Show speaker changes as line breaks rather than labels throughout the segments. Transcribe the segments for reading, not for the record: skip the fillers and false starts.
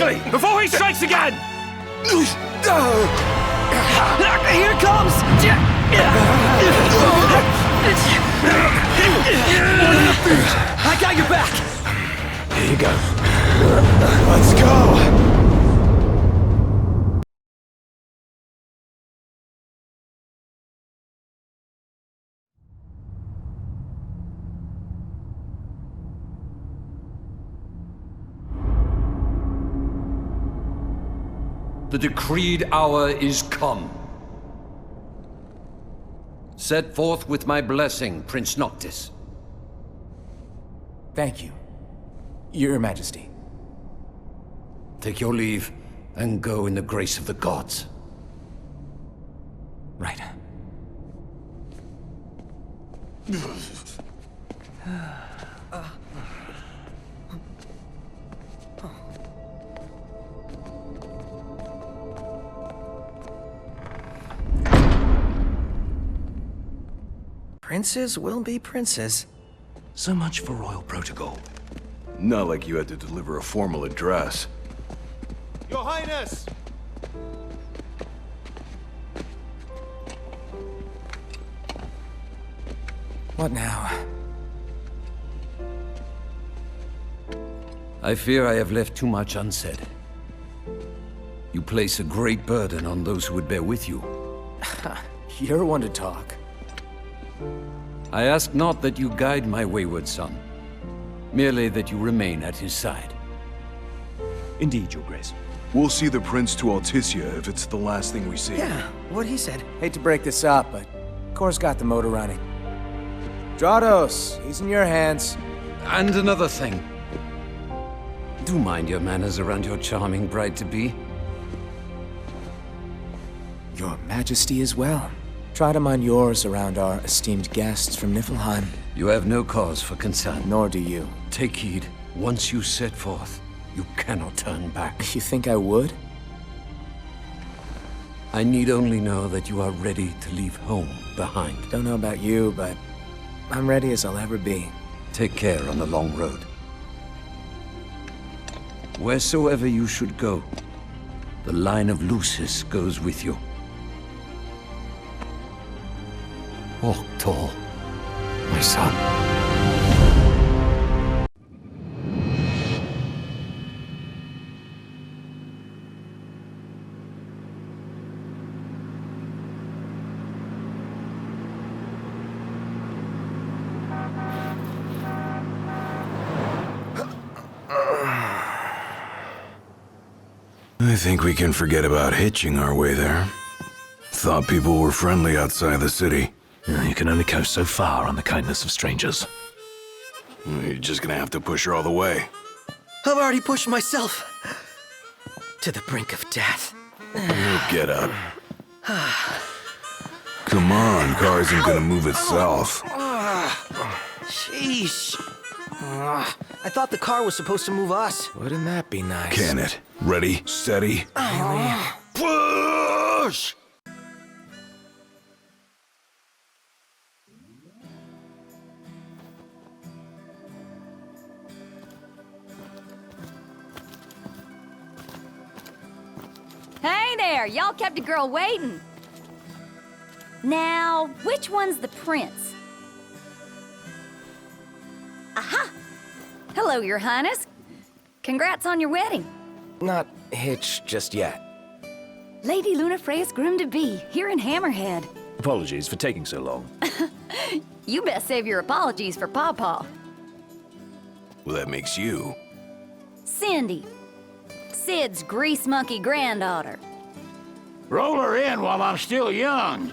quickly, before he strikes again!
Here it comes! I got your back!
Here you go.
Let's go!
The decreed hour is come. Set forth with my blessing, Prince Noctis.
Thank you, Your Majesty.
Take your leave, and go in the grace of the gods.
Right.
Princes will be princes.
So much for royal protocol.
Not like you had to deliver a formal address.
Your Highness!
What now?
I fear I have left too much unsaid. You place a great burden on those who would bear with you.
You're one to talk.
I ask not that you guide my wayward son, merely that you remain at his side.
Indeed, Your Grace.
We'll see the prince to Alticia if it's the last thing we see.
Yeah, what he said.
Hate to break this up, but Kor's got the motor running. Drados, he's in your hands.
And another thing. Do mind your manners around your charming bride-to-be.
Your Majesty as well. Try to mind yours around our esteemed guests from Niflheim.
You have no cause for concern.
Nor do you.
Take heed. Once you set forth, you cannot turn back.
You think I would?
I need only know that you are ready to leave home behind.
Don't know about you, but I'm ready as I'll ever be.
Take care on the long road. Wheresoever you should go, the line of Lucis goes with you. Walk tall, my son.
I think we can forget about hitching our way there. Thought people were friendly outside the city.
You can only go so far on the kindness of strangers.
You're just gonna have to push her all the way.
I've already pushed myself to the brink of death.
Get up. Come on, car isn't gonna move itself.
Sheesh. I thought the car was supposed to move us.
Wouldn't that be nice?
Can it? Ready, steady. Push!
Hey there, y'all kept a girl waiting. Now, which one's the prince? Aha! Hello, Your Highness. Congrats on your wedding.
Not hitched just yet.
Lady Lunafreya's groom-to-be, here in Hammerhead.
Apologies for taking so long.
You best save your apologies for Pawpaw.
Well, that makes you.
Cindy, Sid's grease monkey granddaughter.
Roll her in while I'm still young.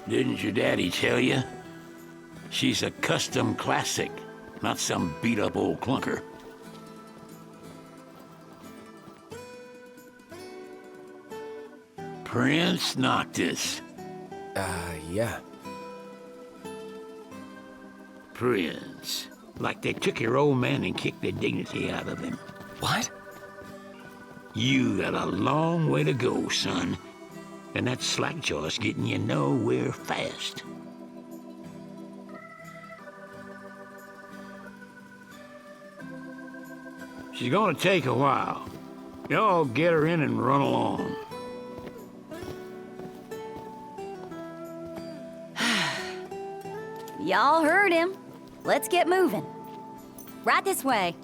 Didn't your daddy tell you? She's a custom classic, not some beat-up old clunker. Prince Noctis.
Yeah.
Prince. Like they took your old man and kicked the dignity out of him.
What?
You got a long way to go, son. And that slackjaw's getting you nowhere fast. She's gonna take a while. Y'all get her in and run along.
Y'all heard him. Let's get moving. Right this way.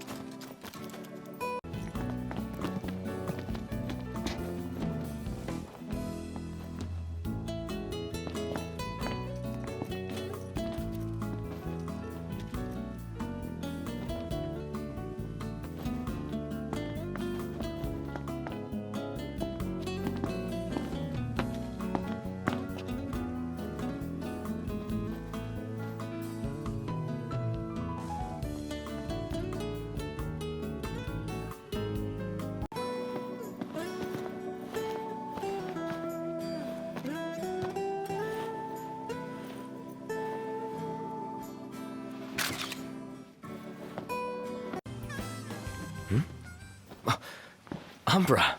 Umbra,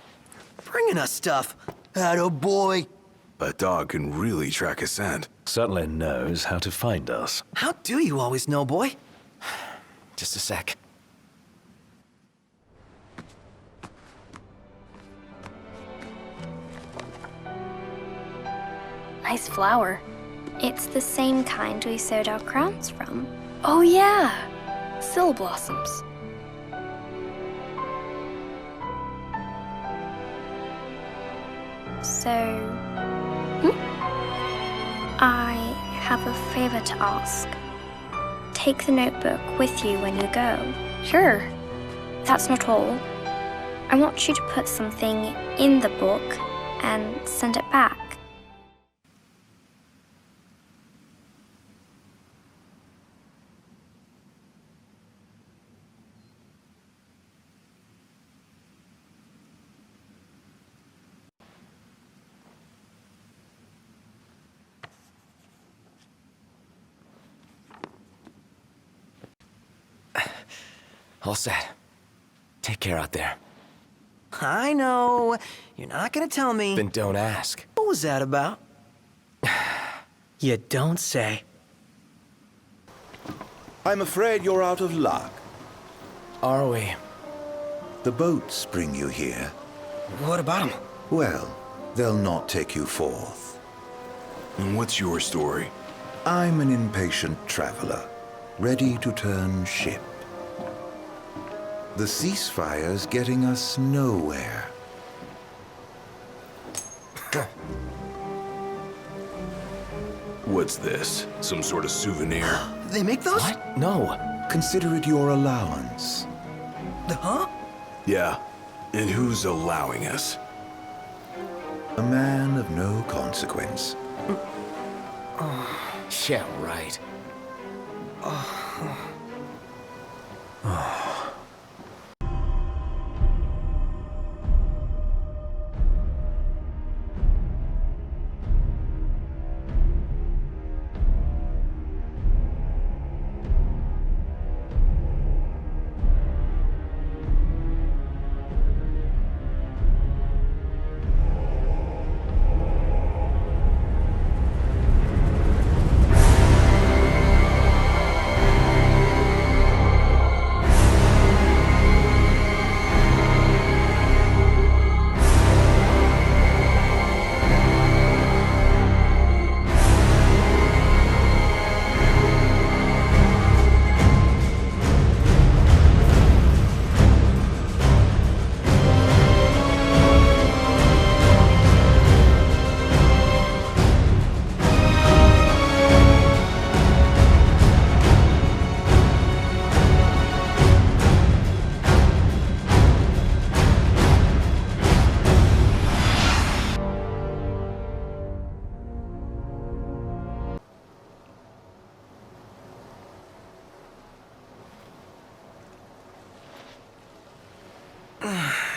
bringing us stuff. Atta boy.
A dog can really track a scent.
Certainly knows how to find us.
How do you always know, boy? Just a sec.
Nice flower. It's the same kind we sewed our crowns from. Oh yeah, Syl blossoms. So, I have a favor to ask. Take the notebook with you when you go. Sure, that's not all. I want you to put something in the book and send it back.
All set. Take care out there. I know. You're not gonna tell me. Then don't ask. What was that about? You don't say.
I'm afraid you're out of luck.
Are we?
The boats bring you here.
What about them?
Well, they'll not take you forth.
And what's your story?
I'm an impatient traveler, ready to turn ship. The ceasefire's getting us nowhere.
What's this? Some sort of souvenir?
They make those? What? No.
Consider it your allowance.
Huh?
Yeah. And who's allowing us?
A man of no consequence.
Yeah, right.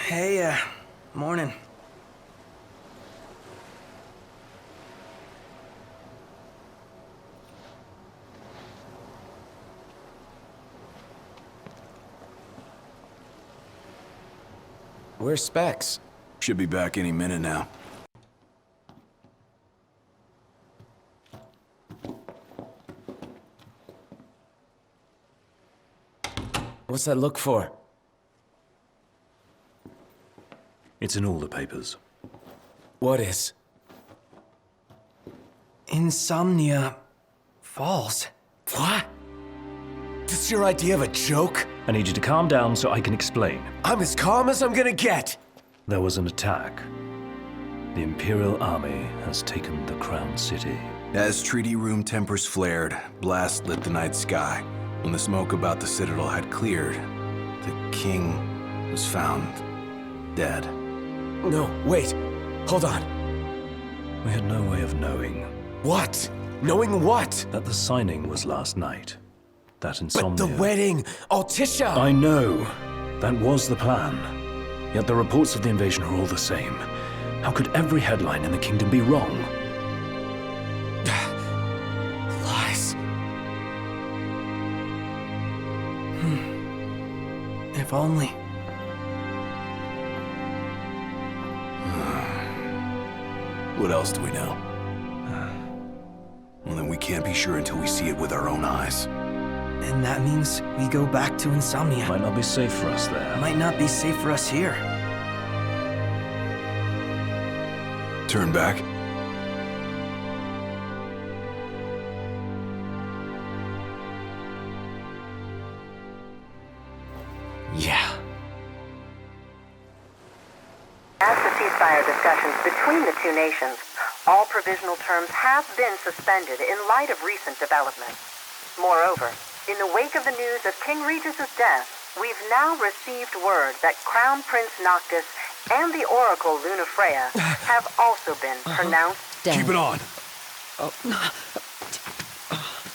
Hey, morning. Where's Specs?
Should be back any minute now.
What's that look for?
It's in all the papers.
What is? Insomnia Falls. What? This your idea of a joke?
I need you to calm down so I can explain.
I'm as calm as I'm gonna get.
There was an attack. The Imperial Army has taken the Crown City.
As treaty room tempers flared, blast lit the night sky. When the smoke about the Citadel had cleared, the king was found dead.
No, wait. Hold on.
We had no way of knowing
What? Knowing what?
that the signing was last night. That insomnia...
But the wedding! Altissia!
I know. That was the plan. Yet the reports of the invasion are all the same. How could every headline in the kingdom be wrong?
Lies. If only.
What else do we know? Well, then we can't be sure until we see it with our own eyes.
And that means we go back to Insomnia.
Might not be safe for us there.
Might not be safe for us here.
Turn back?
Yeah.
As the ceasefire discussions between the two nations, all provisional terms have been suspended in light of recent developments. Moreover, in the wake of the news of King Regis's death, we've now received word that Crown Prince Noctis and the Oracle Lunafreya have also been pronounced dead.
Keep it on!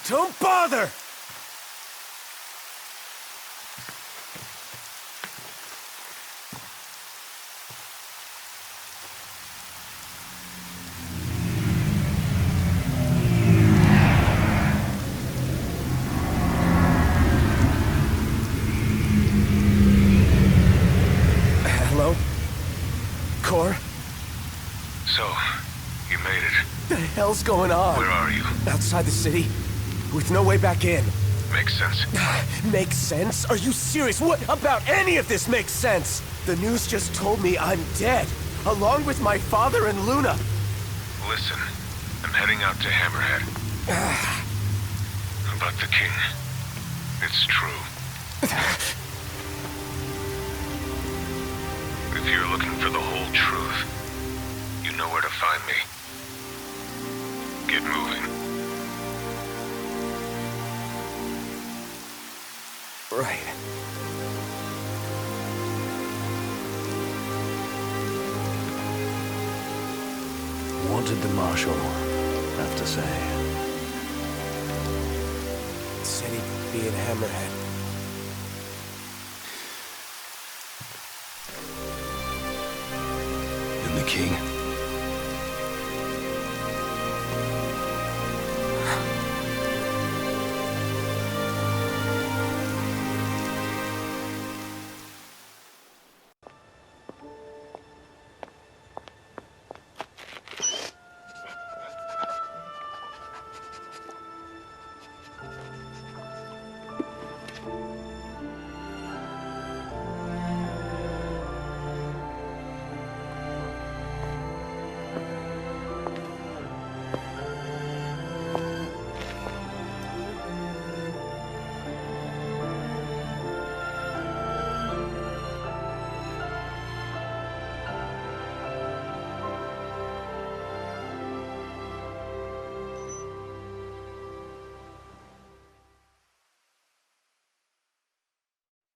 Don't bother! Hello? Cor?
So, you made it.
The hell's going on?
Where are you?
Outside the city, with no way back in.
Makes sense.
Makes sense? Are you serious? What about any of this makes sense? The news just told me I'm dead, along with my father and Luna.
Listen, I'm heading out to Hammerhead. About the king. It's true. If you're looking for the whole truth, you know where to find me. Get moving.
Right.
What did the Marshal have to say?
Said he'd be in Hammerhead.
And the king?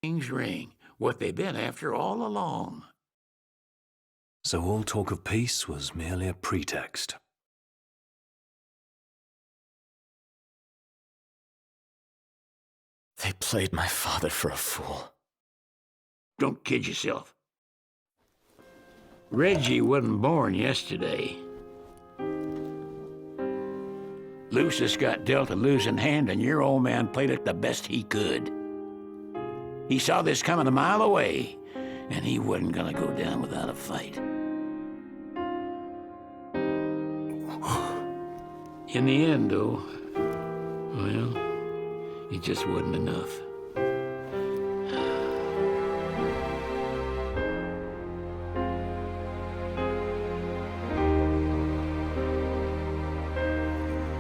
King's ring, what they've been after all along.
So all talk of peace was merely a pretext.
They played my father for a fool.
Don't kid yourself. Reggie wasn't born yesterday. Lucius got dealt a losing hand, and your old man played it the best he could. He saw this coming a mile away, and he wasn't gonna go down without a fight. In the end, though, well, it just wasn't enough.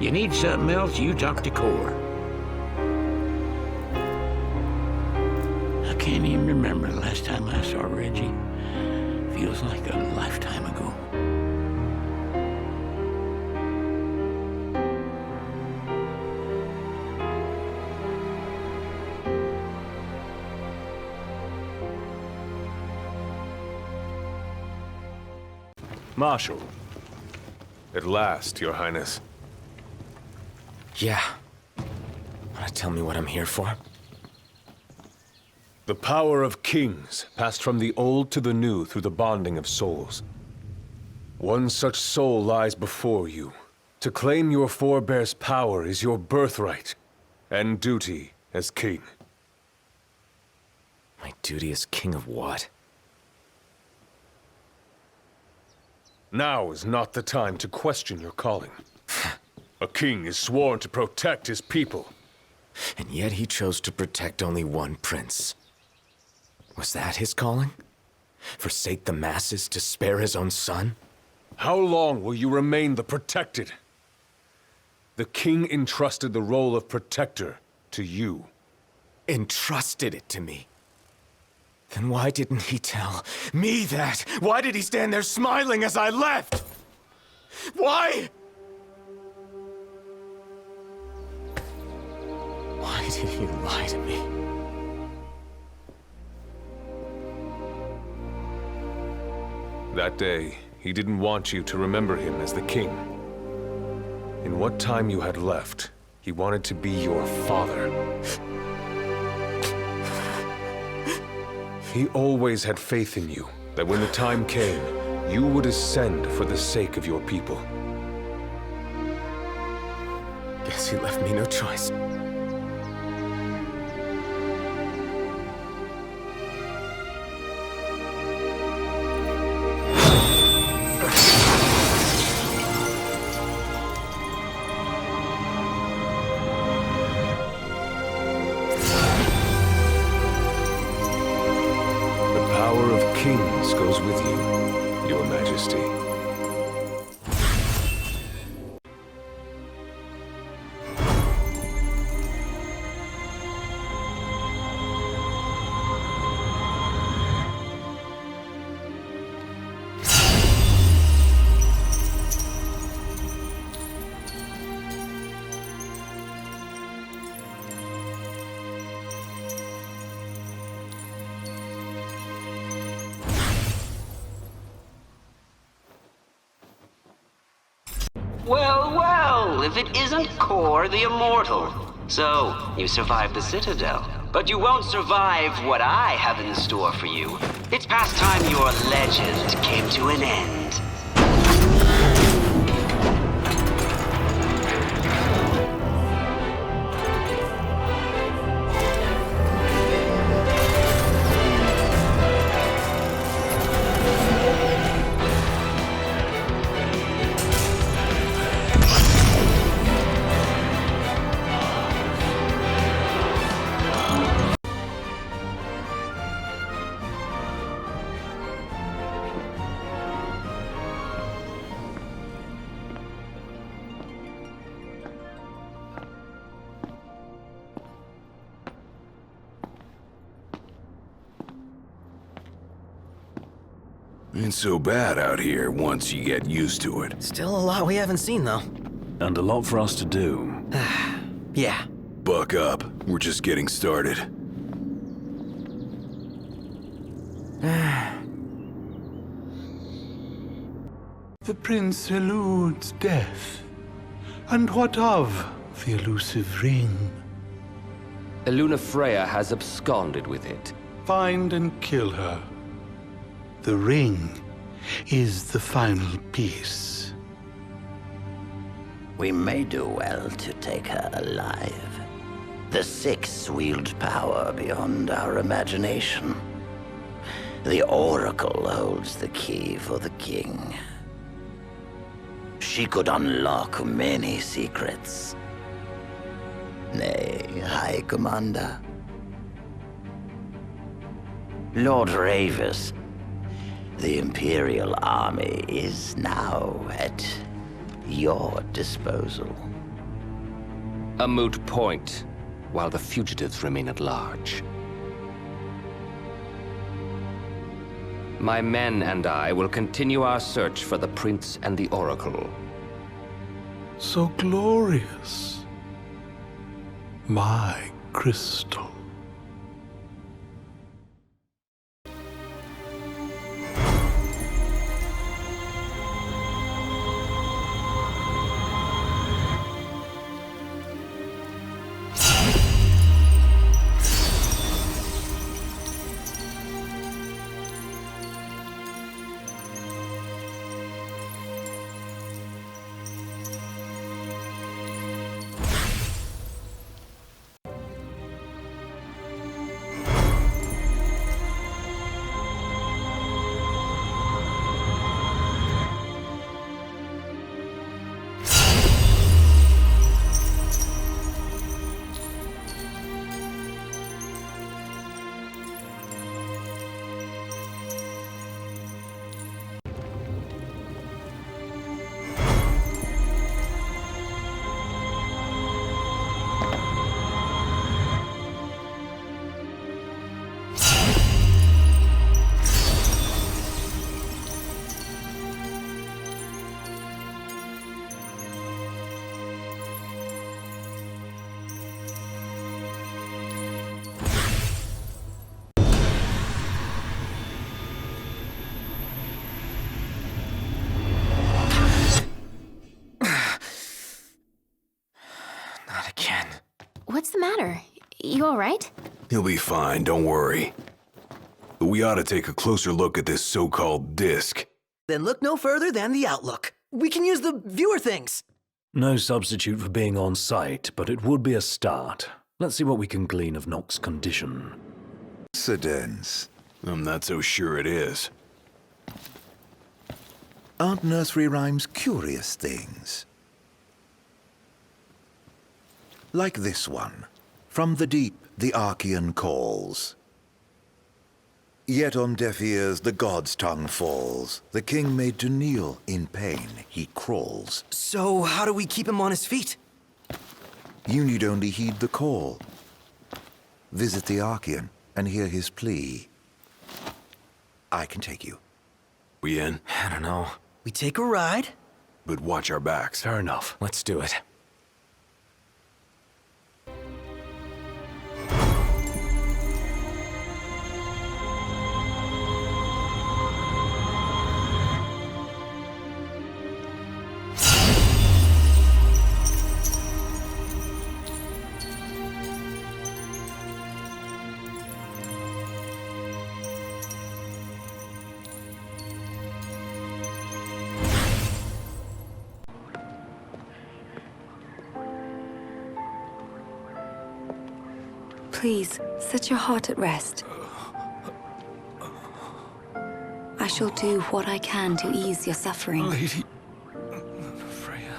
you need something else, you talk to Cor. I can't even remember the last time I saw Reggie. Feels like a lifetime ago.
Marshal. At last, Your Highness.
Yeah. Wanna tell me what I'm here for?
The power of kings passed from the old to the new through the bonding of souls. One such soul lies before you. To claim your forebear's power is your birthright and duty as king.
My duty as king of what?
Now is not the time to question your calling. A king is sworn to protect his people.
And yet he chose to protect only one prince. Was that his calling? Forsake the masses to spare his own son?
How long will you remain the protected? The king entrusted the role of protector to you.
Entrusted it to me? Then why didn't he tell me that? Why did he stand there smiling as I left? Why? Why did he lie to me?
That day, he didn't want you to remember him as the king. In what time you had left, he wanted to be your father. He always had faith in you, that when the time came, you would ascend for the sake of your people.
Guess he left me no choice.
Kings goes with you, Your Majesty.
Well, well, if it isn't Cor the Immortal. So, you survived the Citadel. But you won't survive what I have in store for you. It's past time your legend came to an end.
Ain't so bad out here once you get used to it.
Still a lot we haven't seen, though.
And a lot for us to do.
Yeah.
Buck up. We're just getting started.
The prince eludes death. And what of the elusive ring?
Eluna Freya has absconded with it.
Find and kill her. The ring is the final piece.
We may do well to take her alive. The Six wield power beyond our imagination. The Oracle holds the key for the king. She could unlock many secrets. Nay, High Commander. Lord Ravis, the Imperial Army is now at your disposal.
A moot point, while the fugitives remain at large. My men and I will continue our search for the Prince and the Oracle.
So glorious. My crystal.
What's the matter? You all right?
He'll be fine, don't worry. But we ought to take a closer look at this so-called disc.
Then look no further than the Outlook. We can use the viewer things.
No substitute for being on site, but it would be a start. Let's see what we can glean of Nox's condition.
Sedens.
I'm not so sure it is.
Aren't nursery rhymes curious things? Like this one. From the deep, the Archean calls. Yet on deaf ears the god's tongue falls. The king made to kneel, in pain he crawls.
So how do we keep him on his feet?
You need only heed the call. Visit the Archean and hear his plea. I can take you.
We in?
I don't know. We take a ride?
But watch our backs.
Fair enough.
Let's do it.
Please, set your heart at rest. I shall do what I can to ease your suffering.
Lady Freya.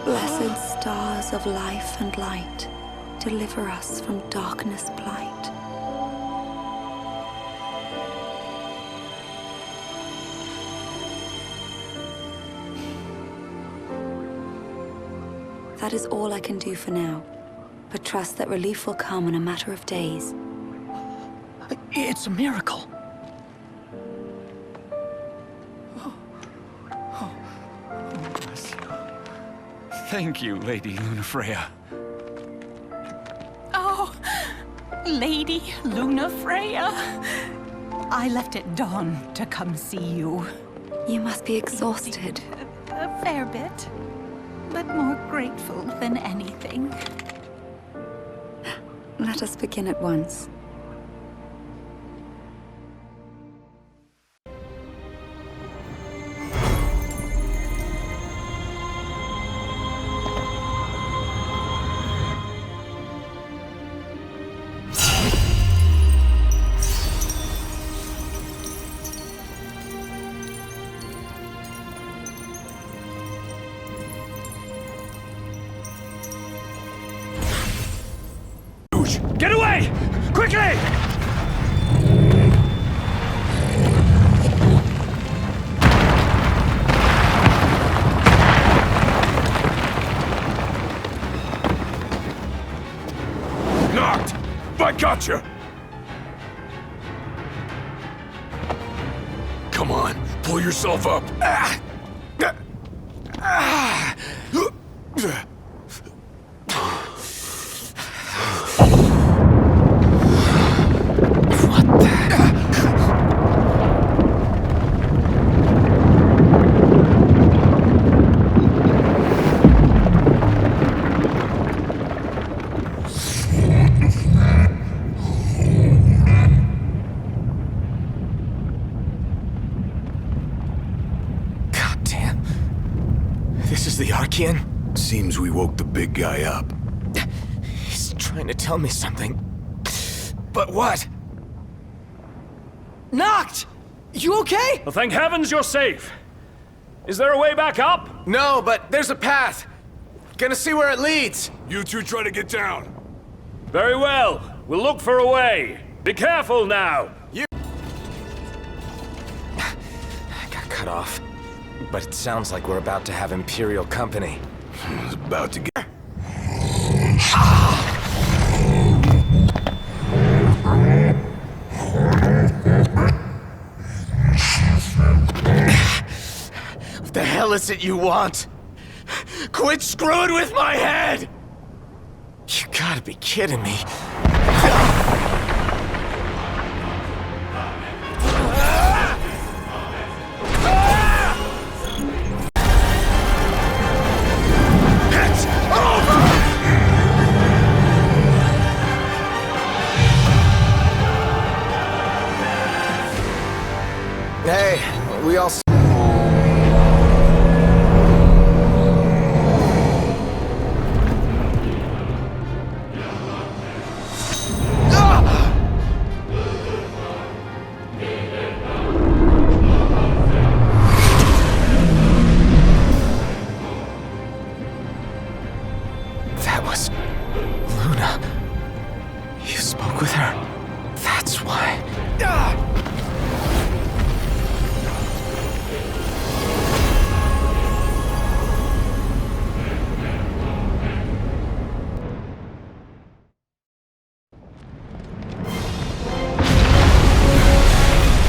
Blessed stars of life and light, deliver us from darkness blight. That is all I can do for now, but trust that relief will come in a matter of days.
It's a miracle.
Thank you, Lady Lunafreya.
Oh, Lady Lunafreya. I left at dawn to come see you.
You must be exhausted.
A fair bit, but more grateful than anything.
Let us begin at once.
Watch! Get away! Quickly!
Knocked! I gotcha! Come on, pull yourself up.
This is the Archean?
Seems we woke the big guy up.
He's trying to tell me something. But what? Knocked! You okay?
Well, thank heavens you're safe. Is there a way back up?
No, but there's a path. Gonna see where it leads.
You two try to get down.
Very well. We'll look for a way. Be careful now.
I got cut off. But it sounds like we're about to have Imperial company.
It's about to get...
What the hell is it you want? Quit screwing with my head! You gotta be kidding me. Hey, we all... That was... Luna. You spoke with her? That's why...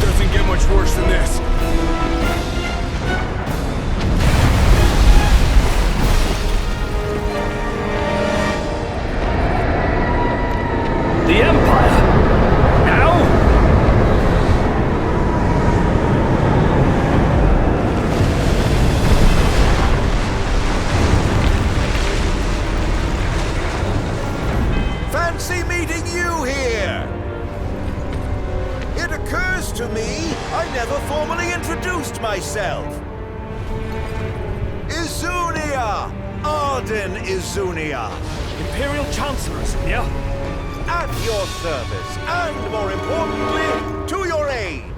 Doesn't get much worse than this.
The Empire! Now?
Fancy meeting you here! It occurs to me I never formally introduced myself. Izunia! Arden Izunia!
Imperial Chancellor Izunia?
At your service, and more importantly, to your aid.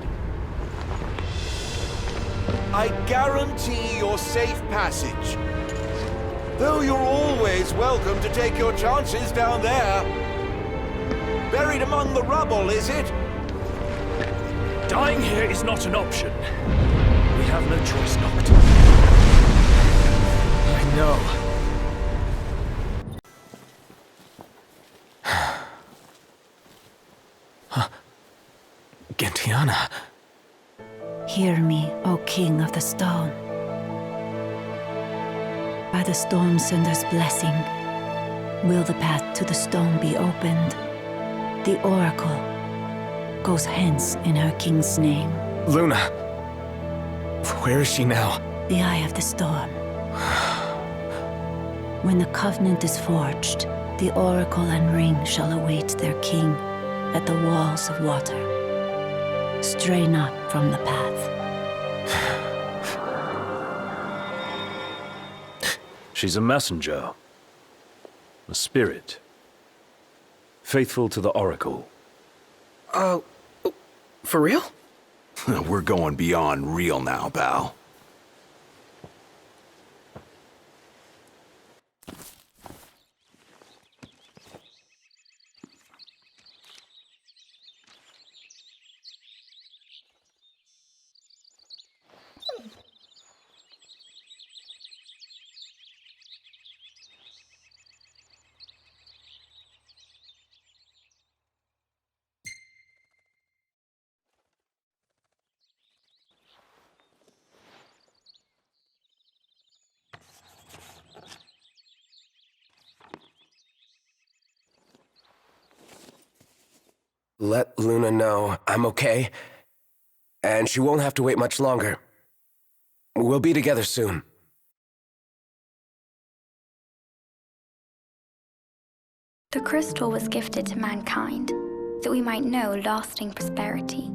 I guarantee your safe passage. Though you're always welcome to take your chances down there. Buried among the rubble, is it?
Dying here is not an option. We have no choice, Noct.
I know. Gentiana.
Hear me, O King of the Stone. By the Stormsender's blessing, will the path to the stone be opened. The Oracle goes hence in her king's name.
Luna. Where is she now?
The Eye of the Storm. When the Covenant is forged, the Oracle and Ring shall await their king at the walls of water. Stray not from the path.
She's a messenger. A spirit. Faithful to the Oracle.
For real?
We're going beyond real now, pal.
Let Luna know I'm okay, and she won't have to wait much longer. We'll be together soon.
The crystal was gifted to mankind, that we might know lasting prosperity.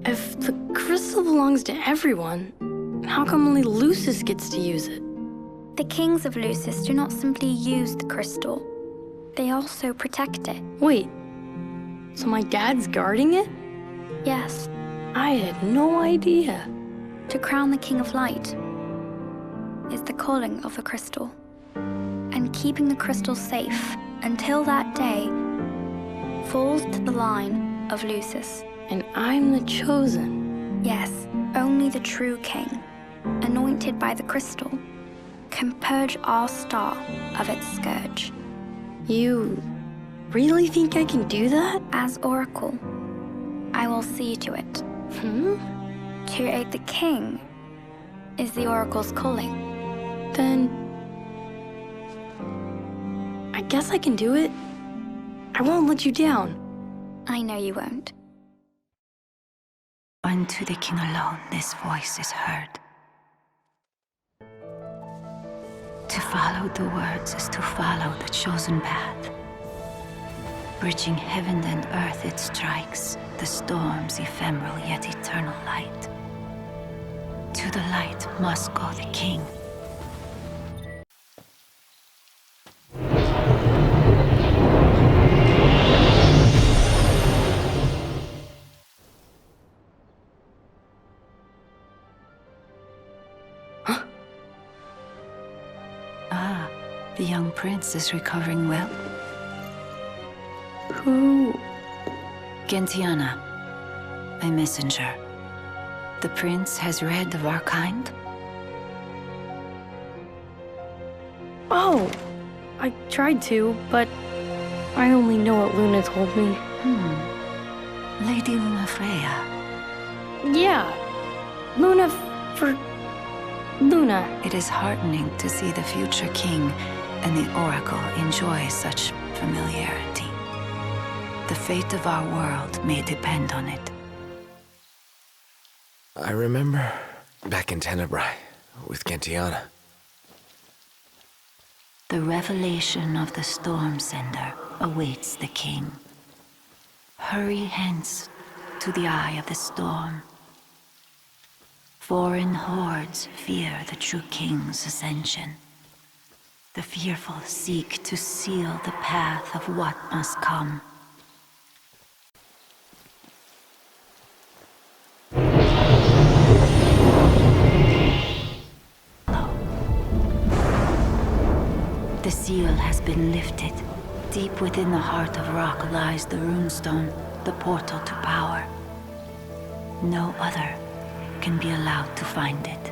If the crystal belongs to everyone, how come only Lucis gets to use it?
The kings of Lucis do not simply use the crystal, they also protect it.
Wait, so my dad's guarding it?
Yes.
I had no idea.
To crown the King of Light is the calling of the crystal, and keeping the crystal safe until that day falls to the line of Lucis.
And I'm the chosen.
Yes, only the true king, anointed by the crystal, can purge our star of its scourge.
You really think I can do that?
As Oracle, I will see to it. To aid the king is the Oracle's calling.
Then I guess I can do it. I won't let you down.
I know you won't.
Unto the king alone this voice is heard. To follow the words is to follow the chosen path. Bridging heaven and earth it strikes, the storm's ephemeral yet eternal light. To the light must go the king. The young prince is recovering well.
Who?
Gentiana, a messenger. The prince has read of our kind.
Oh, I tried to, but I only know what Luna told me.
Lady Lunafreya.
Yeah, Luna for Luna.
It is heartening to see the future king and the Oracle enjoy such familiarity. The fate of our world may depend on it.
I remember back in Tenebrae with Gentiana.
The revelation of the Storm Sender awaits the king. Hurry hence to the eye of the storm. Foreign hordes fear the true king's ascension. The fearful seek to seal the path of what must come. The seal has been lifted. Deep within the heart of rock lies the runestone, the portal to power. No other can be allowed to find it.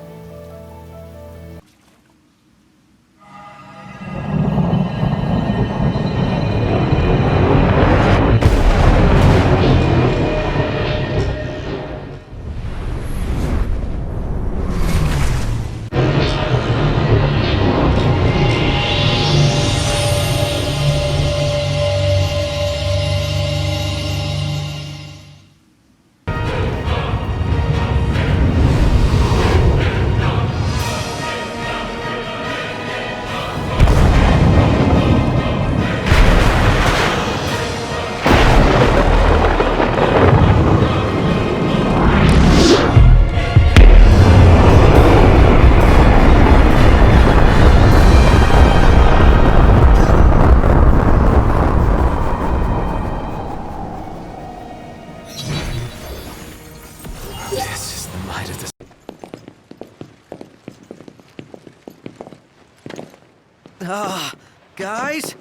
Guys?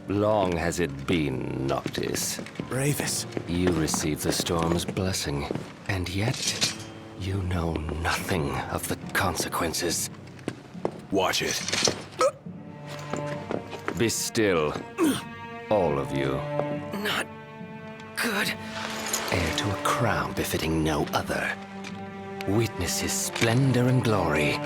Long has it been, Noctis.
Ravus.
You received the storm's blessing, and yet you know nothing of the consequences.
Watch it.
Be still, all of you.
Not good.
Heir to a crown befitting no other. Witness his splendor and glory.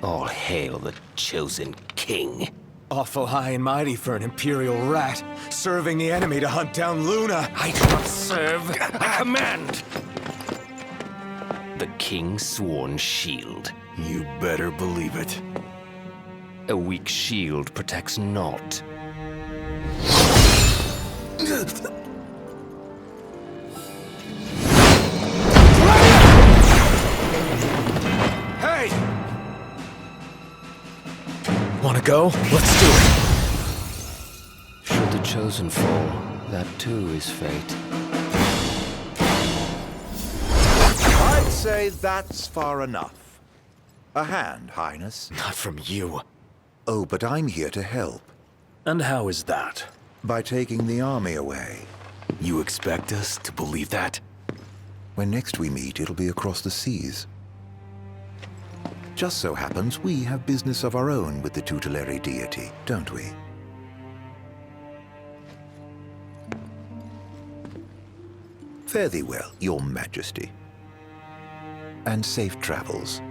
All hail the chosen king.
Awful high and mighty for an Imperial rat, serving the enemy to hunt down Luna.
I do not serve, I command! The King's sworn shield.
You better believe it.
A weak shield protects not.
Hey! Wanna go? Let's do it!
Should the Chosen fall, that too is fate.
I'd say that's far enough. A hand, Highness.
Not from you.
Oh, but I'm here to help.
And how is that?
By taking the army away.
You expect us to believe that?
When next we meet, it'll be across the seas. Just so happens we have business of our own with the tutelary deity, don't we? Fare thee well, your majesty. And safe travels.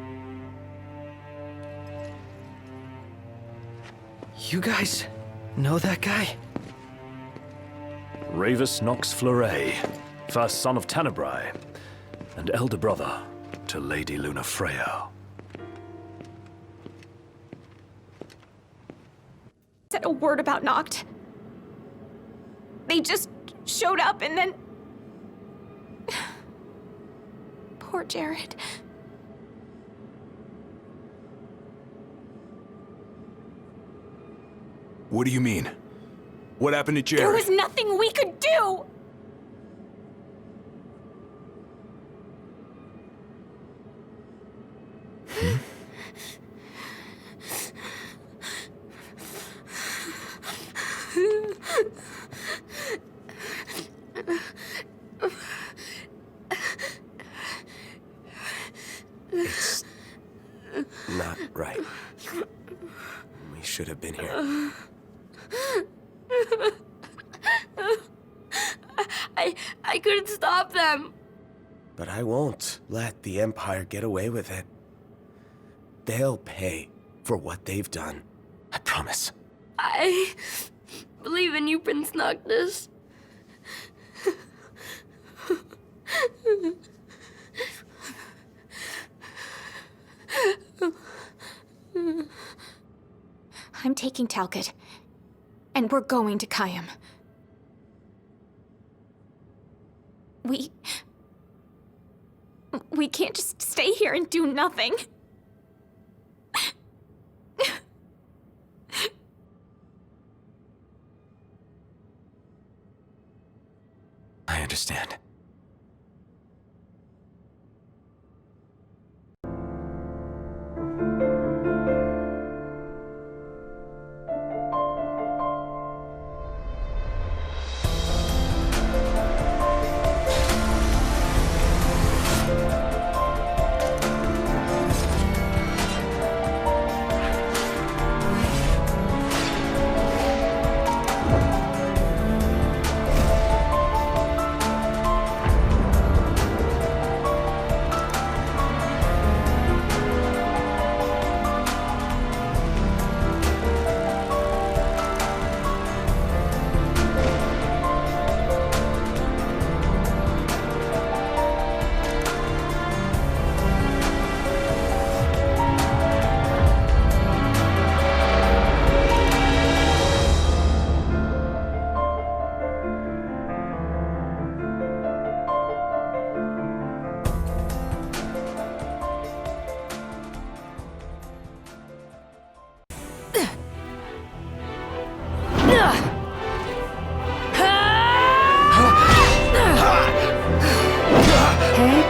You guys know that guy?
Ravus Nox Fleuret, first son of Tenebrae, and elder brother to Lady Lunafreya.
Said a word about Noct. They just showed up and then... Poor Jared.
What do you mean? What happened to Jared?
There was nothing we could do!
It's not right. We should have been here.
I couldn't stop them.
But I won't let the Empire get away with it. They'll pay for what they've done. I promise.
I believe in you, Prince Noctis.
I'm taking Talcott, and we're going to Kayam. We can't just stay here and do nothing.
I understand.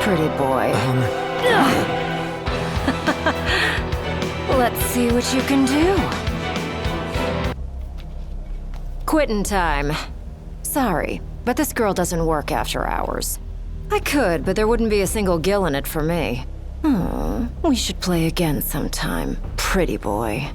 Pretty boy. Let's see what you can do. Quitting time. Sorry, but this girl doesn't work after hours. I could, but there wouldn't be a single gill in it for me. We should play again sometime, pretty boy.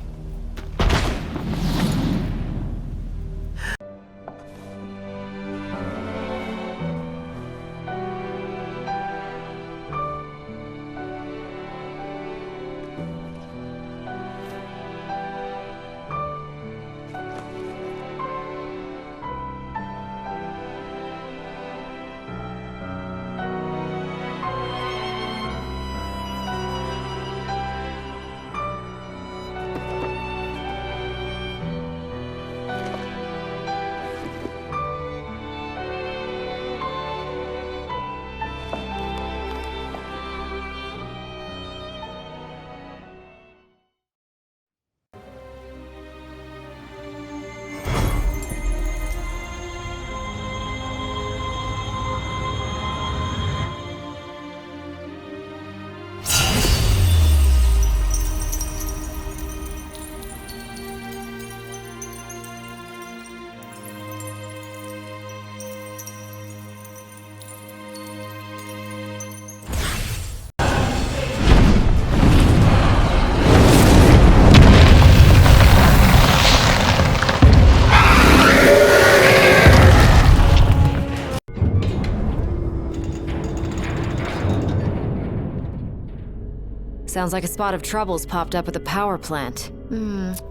Sounds like a spot of trouble's popped up at the power plant.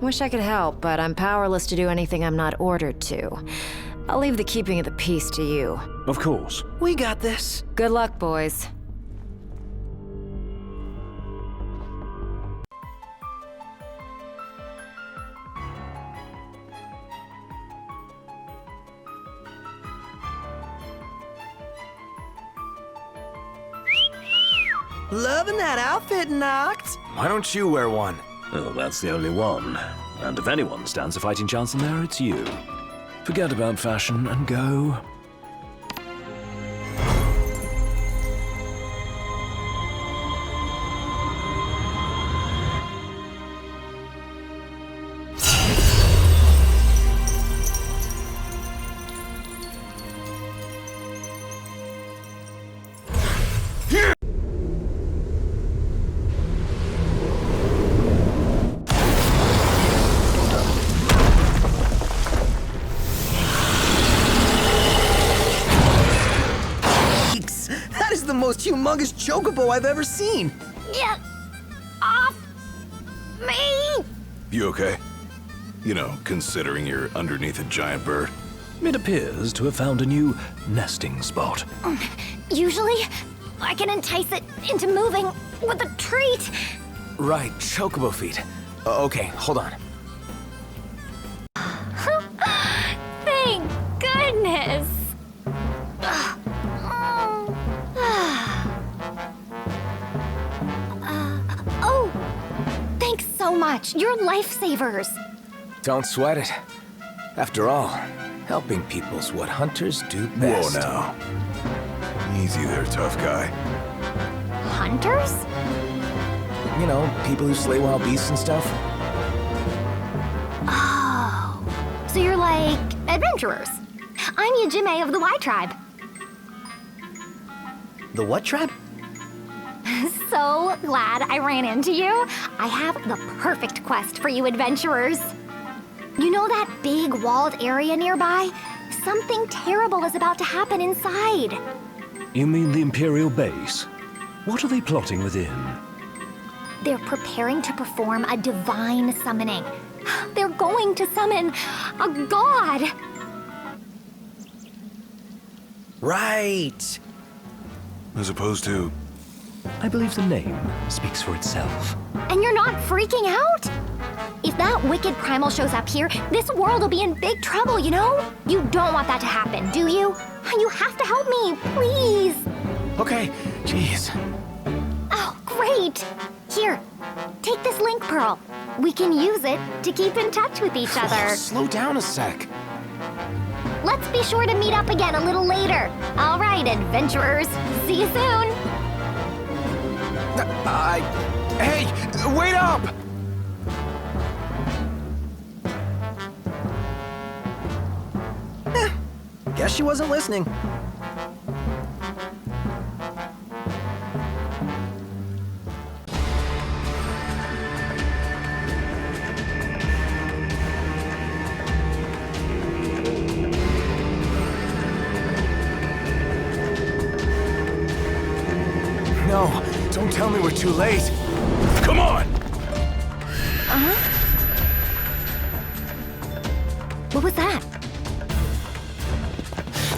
Wish I could help, but I'm powerless to do anything I'm not ordered to. I'll leave the keeping of the peace to you.
Of course.
We got this.
Good luck, boys.
Loving that outfit, Noct.
Why don't you wear one? Well, that's the only one. And if anyone stands a fighting chance in there, it's you. Forget about fashion and go.
That is the most humongous chocobo I've ever seen.
Get off me!
You okay? You know, considering you're underneath a giant bird.
It appears to have found a new nesting spot.
Usually, I can entice it into moving with a treat.
Right, chocobo feet. Okay, hold on.
Thank goodness. Oh, thanks so much. You're lifesavers.
Don't sweat it. After all, helping people's what hunters do best.
Whoa now. Easy there, tough guy.
Hunters?
You know, people who slay wild beasts and stuff.
Oh, so you're like adventurers. I'm Yajime of the Y Tribe.
The what tribe?
So glad I ran into you. I have the perfect quest for you adventurers. You know that big walled area nearby? Something terrible is about to happen inside.
You mean the Imperial base? What are they plotting within?
They're preparing to perform a divine summoning. They're going to summon a god.
Right.
As opposed to...
I believe the name speaks for itself.
And you're not freaking out? If that wicked primal shows up here, this world will be in big trouble, you know? You don't want that to happen, do you? You have to help me, please.
Okay, jeez.
Oh, great. Here, take this link pearl. We can use it to keep in touch with each other.
Slow down a sec.
Let's be sure to meet up again a little later. All right, adventurers. See you soon.
Hey, wait up! Guess she wasn't listening. No, don't tell me we're too late. Come on!
What was that?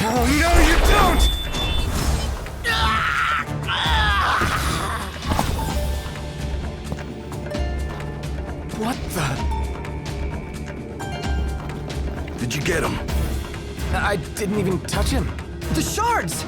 Oh, no, you don't! What the?
Did you get him?
I didn't even touch him. The shards!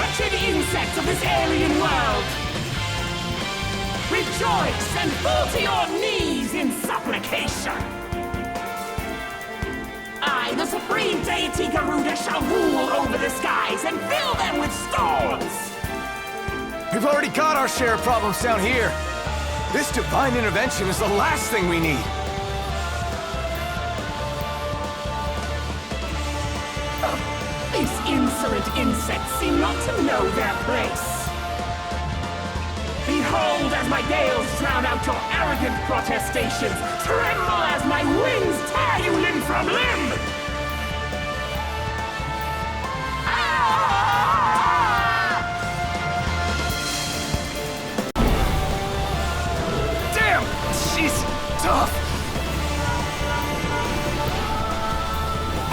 wretched insects of this alien world! Rejoice and fall to your knees in supplication! I, the supreme deity Garuda, shall rule over the skies and fill them with storms!
We've already got our share of problems down here. This divine intervention is the last thing we need.
These insolent insects seem not to know their place. Behold as my gales drown out your arrogant protestations. Tremble as my winds tear you limb from limb!
Damn! She's tough!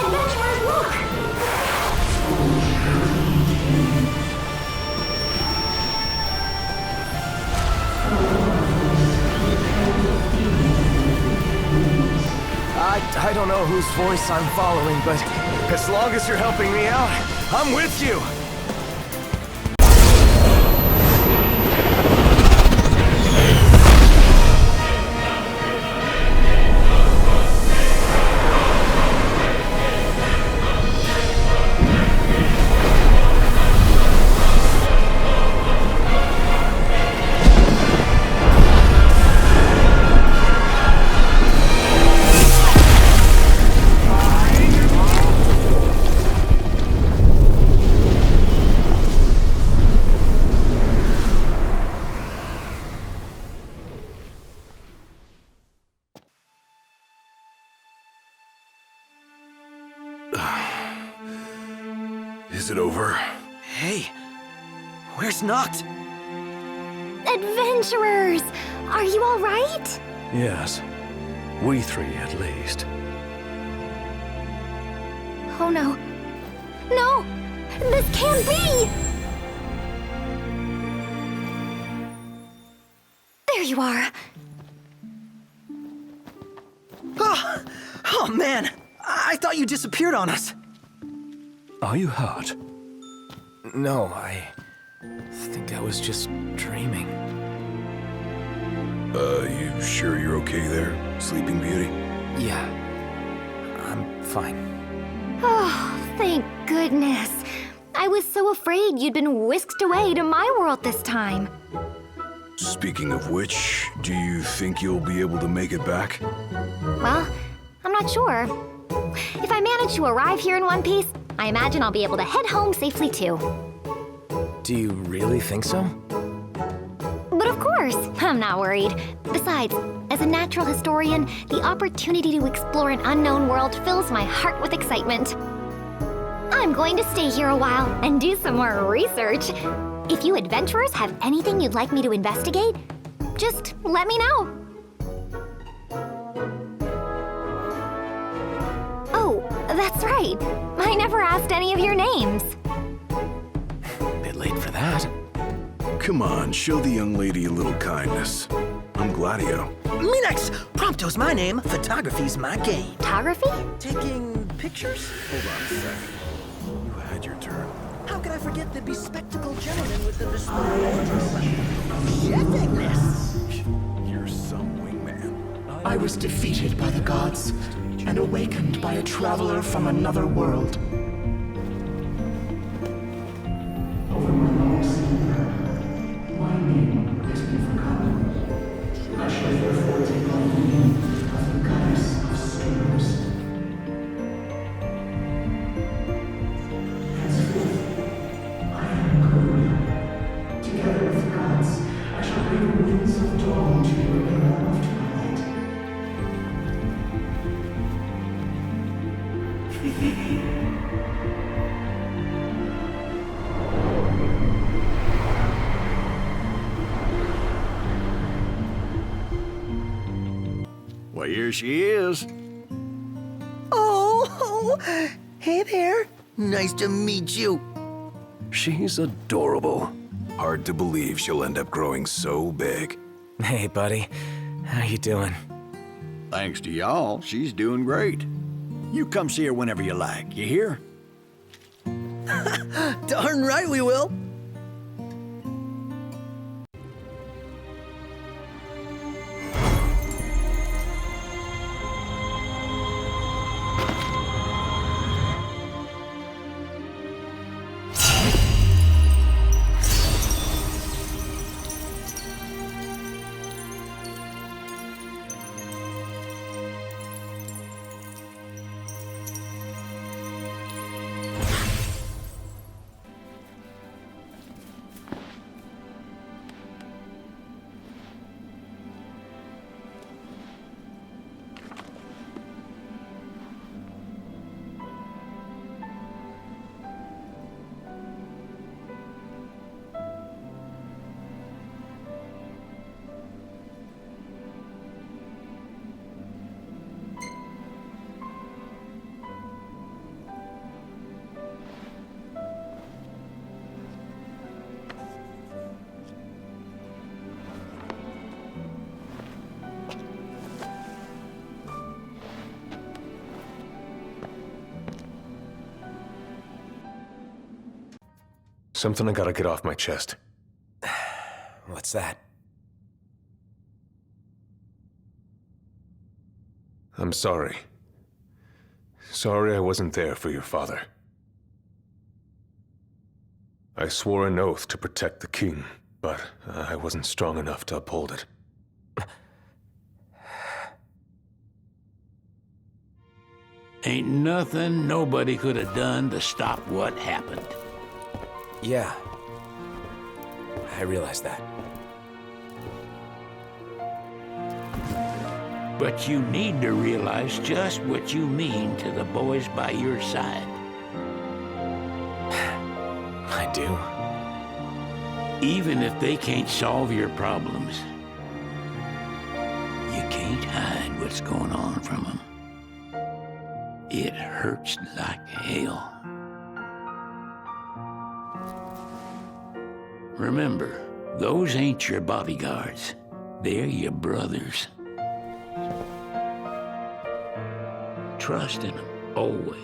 Adventurers, look!
I don't know whose voice I'm following, but as long as you're helping me out, I'm with you!
Is it over?
Hey, where's Noct?
Adventurers! Are you all right?
Yes. We three, at least.
Oh no. No! This can't be! There you are.
Oh man! I thought you disappeared on us.
Are you hurt?
No, I think I was just dreaming.
You sure you're okay there, Sleeping Beauty?
Yeah, I'm fine.
Oh, thank goodness. I was so afraid you'd been whisked away to my world this time.
Speaking of which, do you think you'll be able to make it back?
Well, I'm not sure. If I manage to arrive here in one piece, I imagine I'll be able to head home safely too.
Do you really think so?
But of course, I'm not worried. Besides, as a natural historian, the opportunity to explore an unknown world fills my heart with excitement. I'm going to stay here a while and do some more research. If you adventurers have anything you'd like me to investigate, just let me know. Oh, that's right. I never asked any of your names.
Bit late for that.
Come on, show the young lady a little kindness. I'm Gladio.
Minax! Prompto's my name, photography's my game.
Photography?
Taking pictures?
Hold on a second. You had your turn.
How could I forget the bespectacled gentleman with the chefing-ness?
You're some wingman.
I was defeated by the gods and awakened by a traveler from another world. My name has been forgotten. I shall therefore take on the name of the goddess of storms. Henceforth, I am Garuda. Together with the gods, I shall bring the winds of dawn to your realm of twilight.
Well, here she is.
Oh, hey there. Nice to meet you.
She's adorable.
Hard to believe she'll end up growing so big.
Hey, buddy. How you doing?
Thanks to y'all, she's doing great. You come see her whenever you like, you hear?
Darn right we will.
something I gotta get off my chest.
What's that?
I'm sorry. Sorry I wasn't there for your father. I swore an oath to protect the king, but I wasn't strong enough to uphold it.
Ain't nothing nobody could have done to stop what happened.
Yeah. I realize that.
But you need to realize just what you mean to the boys by your side.
I do.
Even if they can't solve your problems, you can't hide what's going on from them. It hurts like hell. Remember, those ain't your bodyguards. They're your brothers. Trust in them, always.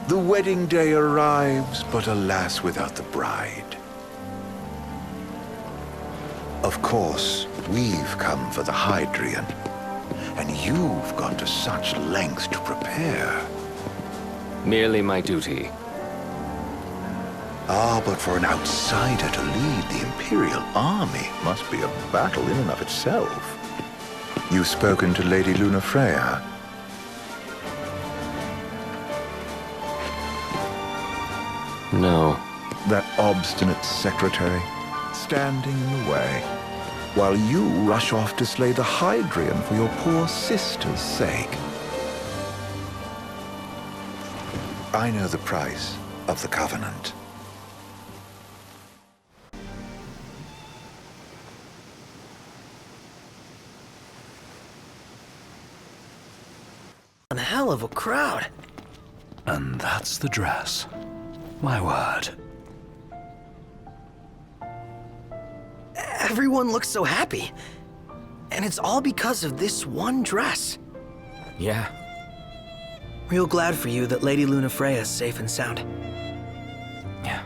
The wedding day arrives, but alas, without the bride. Of course, we've come for the Hydrian, and you've gone to such lengths to prepare.
Merely my duty.
Ah, but for an outsider to lead the Imperial army must be a battle in and of itself. You've spoken to Lady Lunafreya.
No.
That obstinate secretary, standing in the way, while you rush off to slay the Hydrian for your poor sister's sake. I know the price of the Covenant.
One hell of a crowd.
And that's the dress. My word.
Everyone looks so happy. And it's all because of this one dress.
Yeah.
Real glad for you that Lady Lunafreya is safe and sound.
Yeah.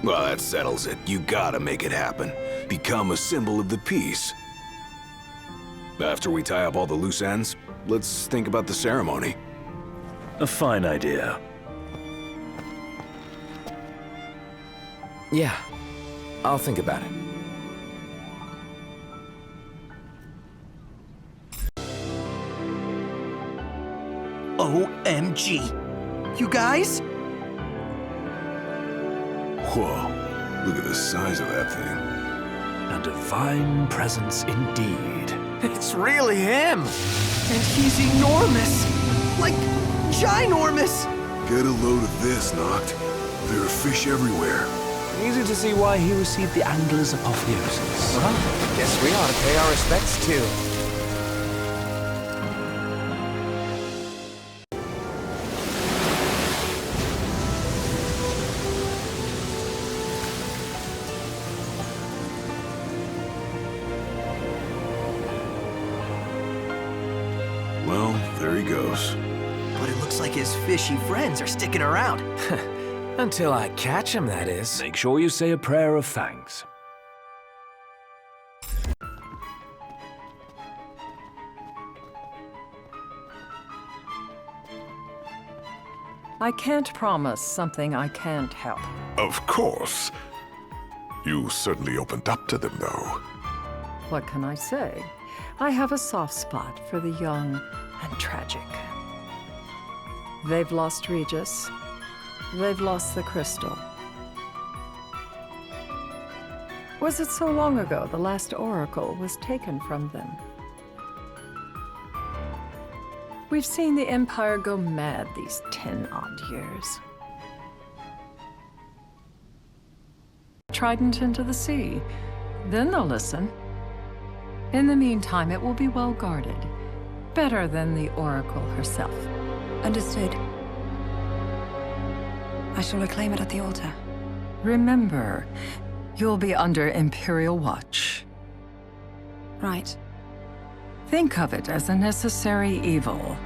Well, that settles it. You gotta make it happen. Become a symbol of the peace. After we tie up all the loose ends, let's think about the ceremony.
A fine idea.
Yeah, I'll think about it. OMG! You guys?
Whoa, look at the size of that thing.
A divine presence indeed.
It's really him! And he's enormous! Like, ginormous!
Get a load of this, Noct. There are fish everywhere.
Easy to see why he received the Angler's apotheosis.
Well, guess we ought to pay our respects too.
Well, there he goes.
But it looks like his fishy friends are sticking around. Until I catch him, that is.
Make sure you say a prayer of thanks.
I can't promise something I can't help.
Of course. You certainly opened up to them, though.
What can I say? I have a soft spot for the young and tragic. They've lost Regis. They've lost the crystal. Was it so long ago the last oracle was taken from them? We've seen the Empire go mad these 10-odd years. Trident into the sea. Then they'll listen. In the meantime, it will be well guarded. Better than the oracle herself.
Understood. I shall reclaim it at the altar.
Remember, you'll be under Imperial watch.
Right.
Think of it as a necessary evil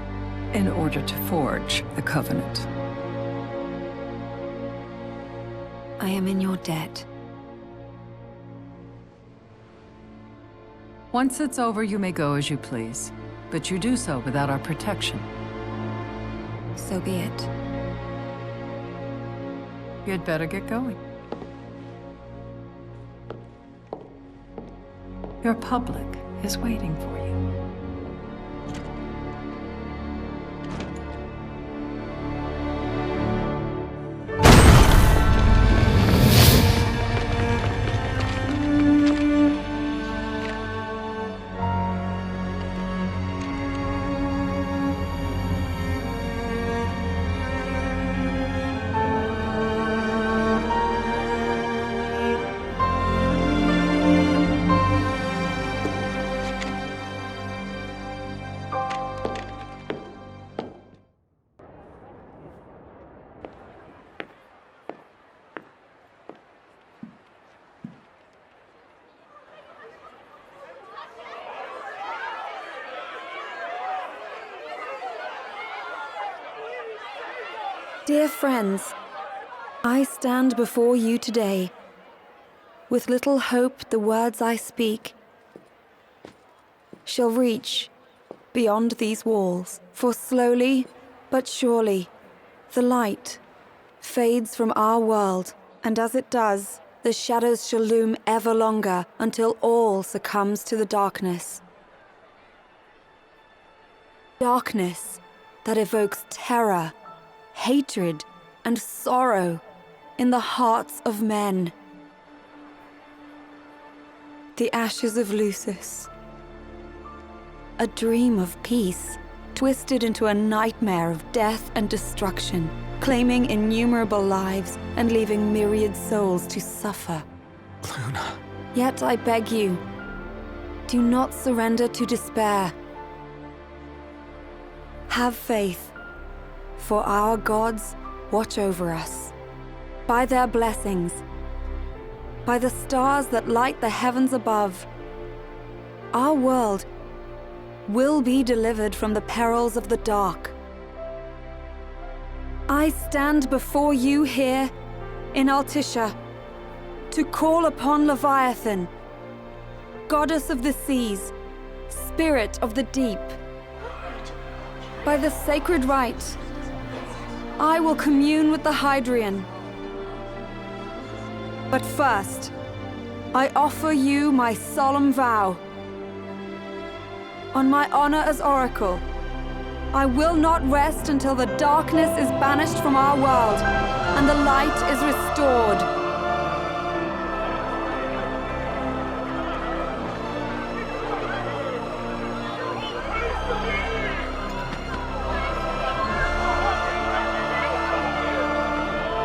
in order to forge the Covenant.
I am in your debt.
Once it's over, you may go as you please, but you do so without our protection.
So be it.
You'd better get going. Your public is waiting for you.
Dear friends, I stand before you today. With little hope the words I speak shall reach beyond these walls. For slowly but surely the light fades from our world, and as it does, the shadows shall loom ever longer until all succumbs to the darkness. Darkness that evokes terror, hatred, and sorrow in the hearts of men. The ashes of Lucis. A dream of peace, twisted into a nightmare of death and destruction, claiming innumerable lives and leaving myriad souls to suffer.
Luna.
Yet I beg you, do not surrender to despair. Have faith, for our gods watch over us. By their blessings, by the stars that light the heavens above, our world will be delivered from the perils of the dark. I stand before you here in Altissia to call upon Leviathan, goddess of the seas, spirit of the deep. By the sacred rite, I will commune with the Hydrian. But first, I offer you my solemn vow. On my honor as Oracle, I will not rest until the darkness is banished from our world and the light is restored.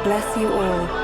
Bless you all.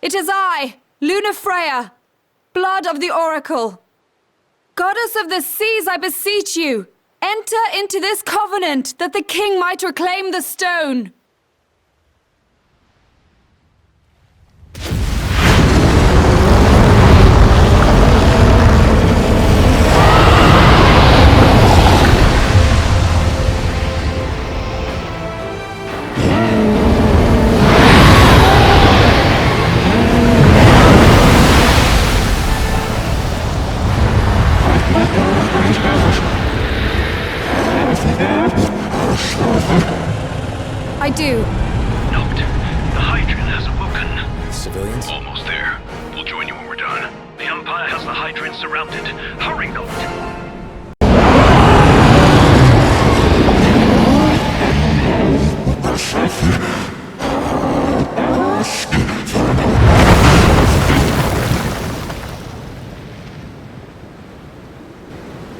It is I, Lunafreya, blood of the Oracle. Goddess of the seas, I beseech you, enter into this covenant that the king might reclaim the stone. I do.
Note, the Hydrian has awoken.
Civilians?
Almost there. We'll join you when we're done. Make
The Empire has the Hydrant surrounded. Hurry, Noct!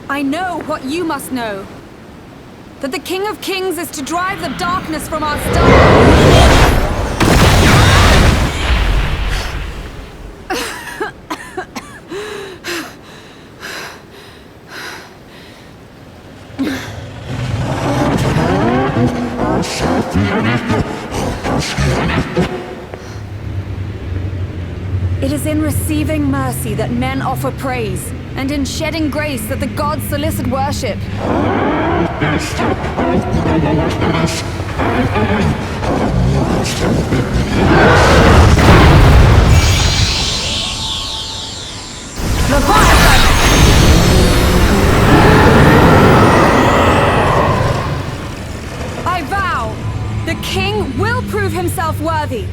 I know what you must know. That the King of Kings is to drive the darkness from our stars. It is in receiving mercy that men offer praise, and in shedding grace that the gods solicit worship. I vow, the king will prove himself worthy.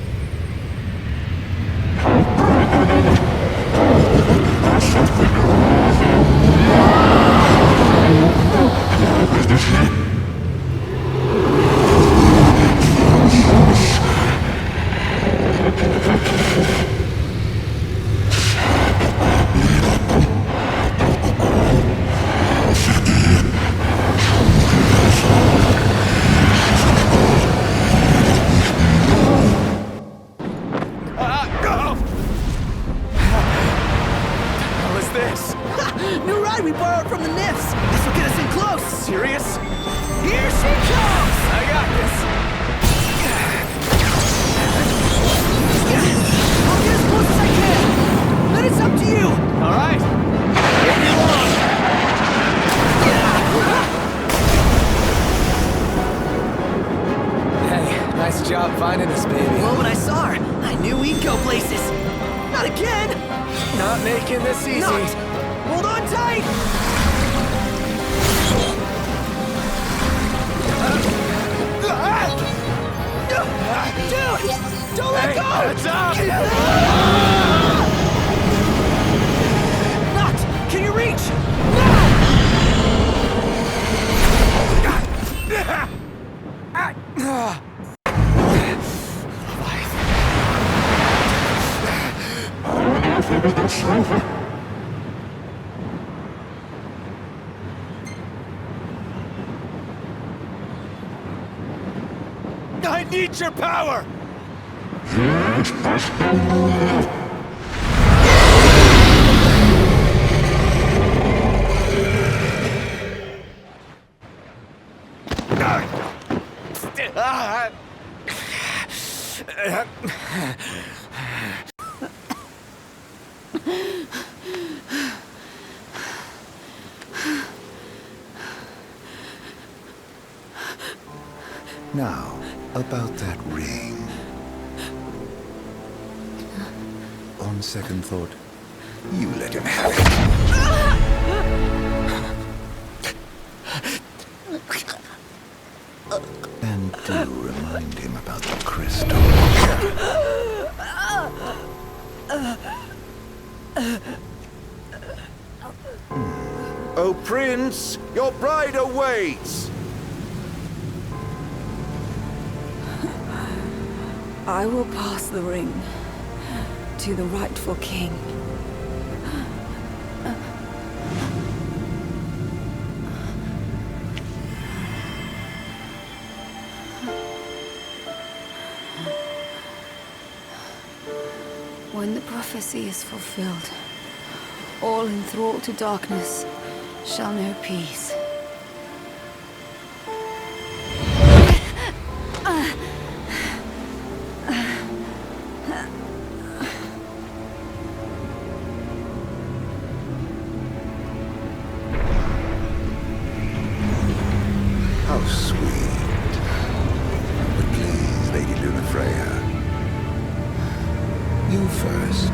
New ride we borrowed from the Nifs! This will get us in close! Serious? Here she comes! I got this! I'll get as close as I can! Then it's up to you! Alright! Get me along!
Hey, nice job finding this baby.
Well, when I saw her, I knew we'd go places! Not again!
Not making this easy.
Not. Hold on tight! Dude! Don't let go!
It's up!
Noct! Can you reach?
I need your power!
Now, about that ring. On second thought, you let him have it. And do remind him about the crystal.
Oh, Prince, your bride awaits!
I will pass the ring to the rightful king. When the prophecy is fulfilled, all enthralled to darkness shall know peace.
How sweet. But please, Lady Lunafreya. You first.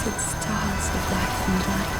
blessed stars of life and light.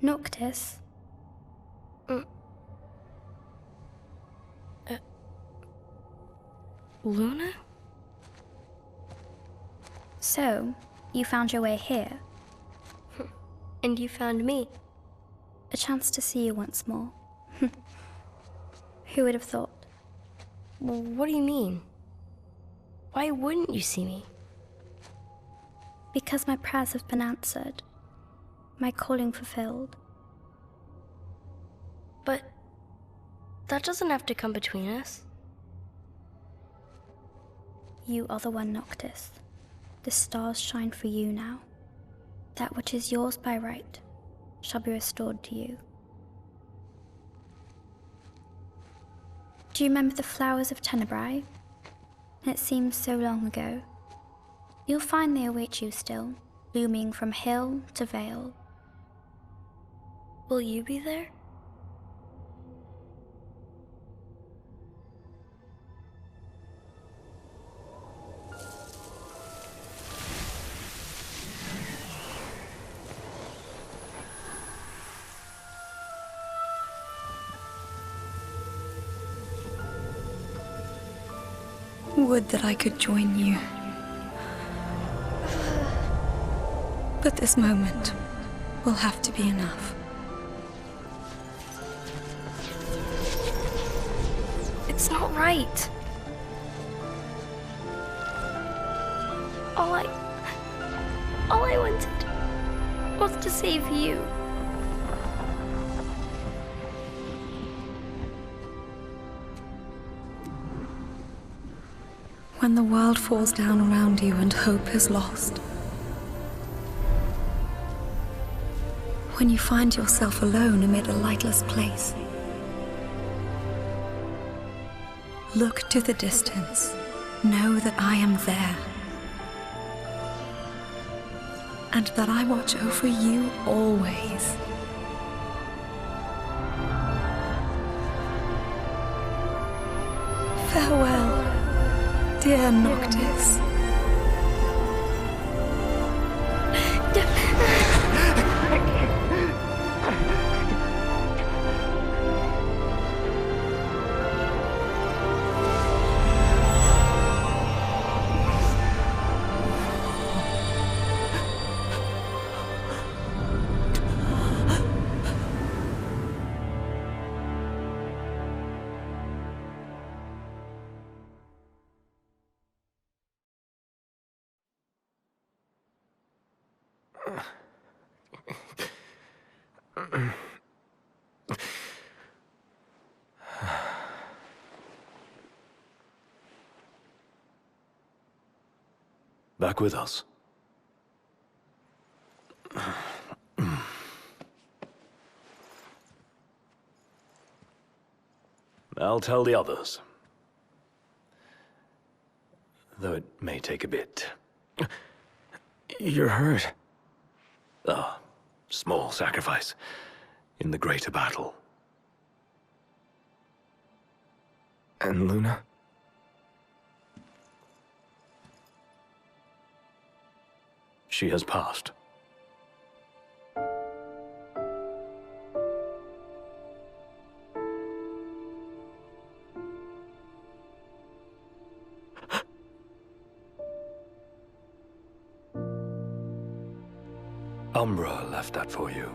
Noctis?
Luna?
So, you found your way here.
And you found me.
A chance to see you once more. Who would have thought?
Well, what do you mean? Why wouldn't you see me?
Because my prayers have been answered. My calling fulfilled.
But that doesn't have to come between us.
You are the one, Noctis. The stars shine for you now. That which is yours by right shall be restored to you. Do you remember the flowers of Tenebrae? It seems so long ago. You'll find they await you still, blooming from hill to vale.
Will you be there?
Would that I could join you. But this moment will have to be enough.
It's not right. All I wanted was to save you.
When the world falls down around you and hope is lost. When you find yourself alone amid a lightless place. Look to the distance. Know that I am there. And that I watch over you always. Farewell, dear Noctis.
Back with us. I'll tell the others. Though it may take a bit. You're hurt. Ah, small sacrifice in the greater battle.
And Luna?
She has passed. Umbra left that for you.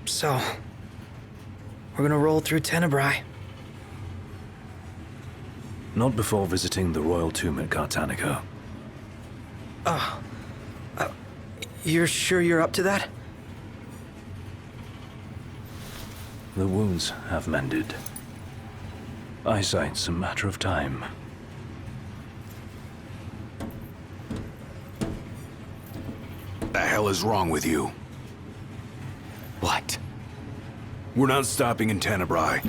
So, we're gonna roll through Tenebrae.
Not before visiting the royal tomb at Cartanico.
You're sure you're up to that?
The wounds have mended. Eyesight's a matter of time.
The hell is wrong with you?
What?
We're not stopping in Tenebrae.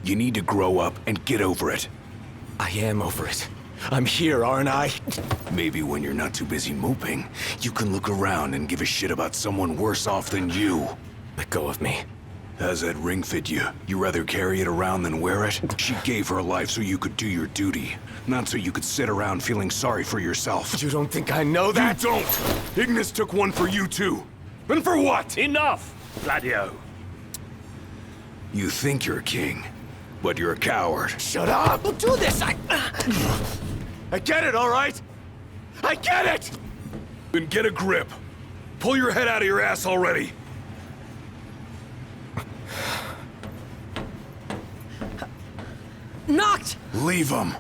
You need to grow up and get over it.
I am over it. I'm here, aren't I?
Maybe when you're not too busy moping, you can look around and give a shit about someone worse off than you.
Let go of me.
How's that ring fit you? You rather carry it around than wear it? She gave her life so you could do your duty, not so you could sit around feeling sorry for yourself.
You don't think I know that?
You don't! Ignis took one for you too. And for what?
Enough, Gladio.
You think you're a king, but you're a coward.
Shut up! Don't do this! I get it, all right? I get it!
Then get a grip. Pull your head out of your ass already.
Knocked!
Leave him.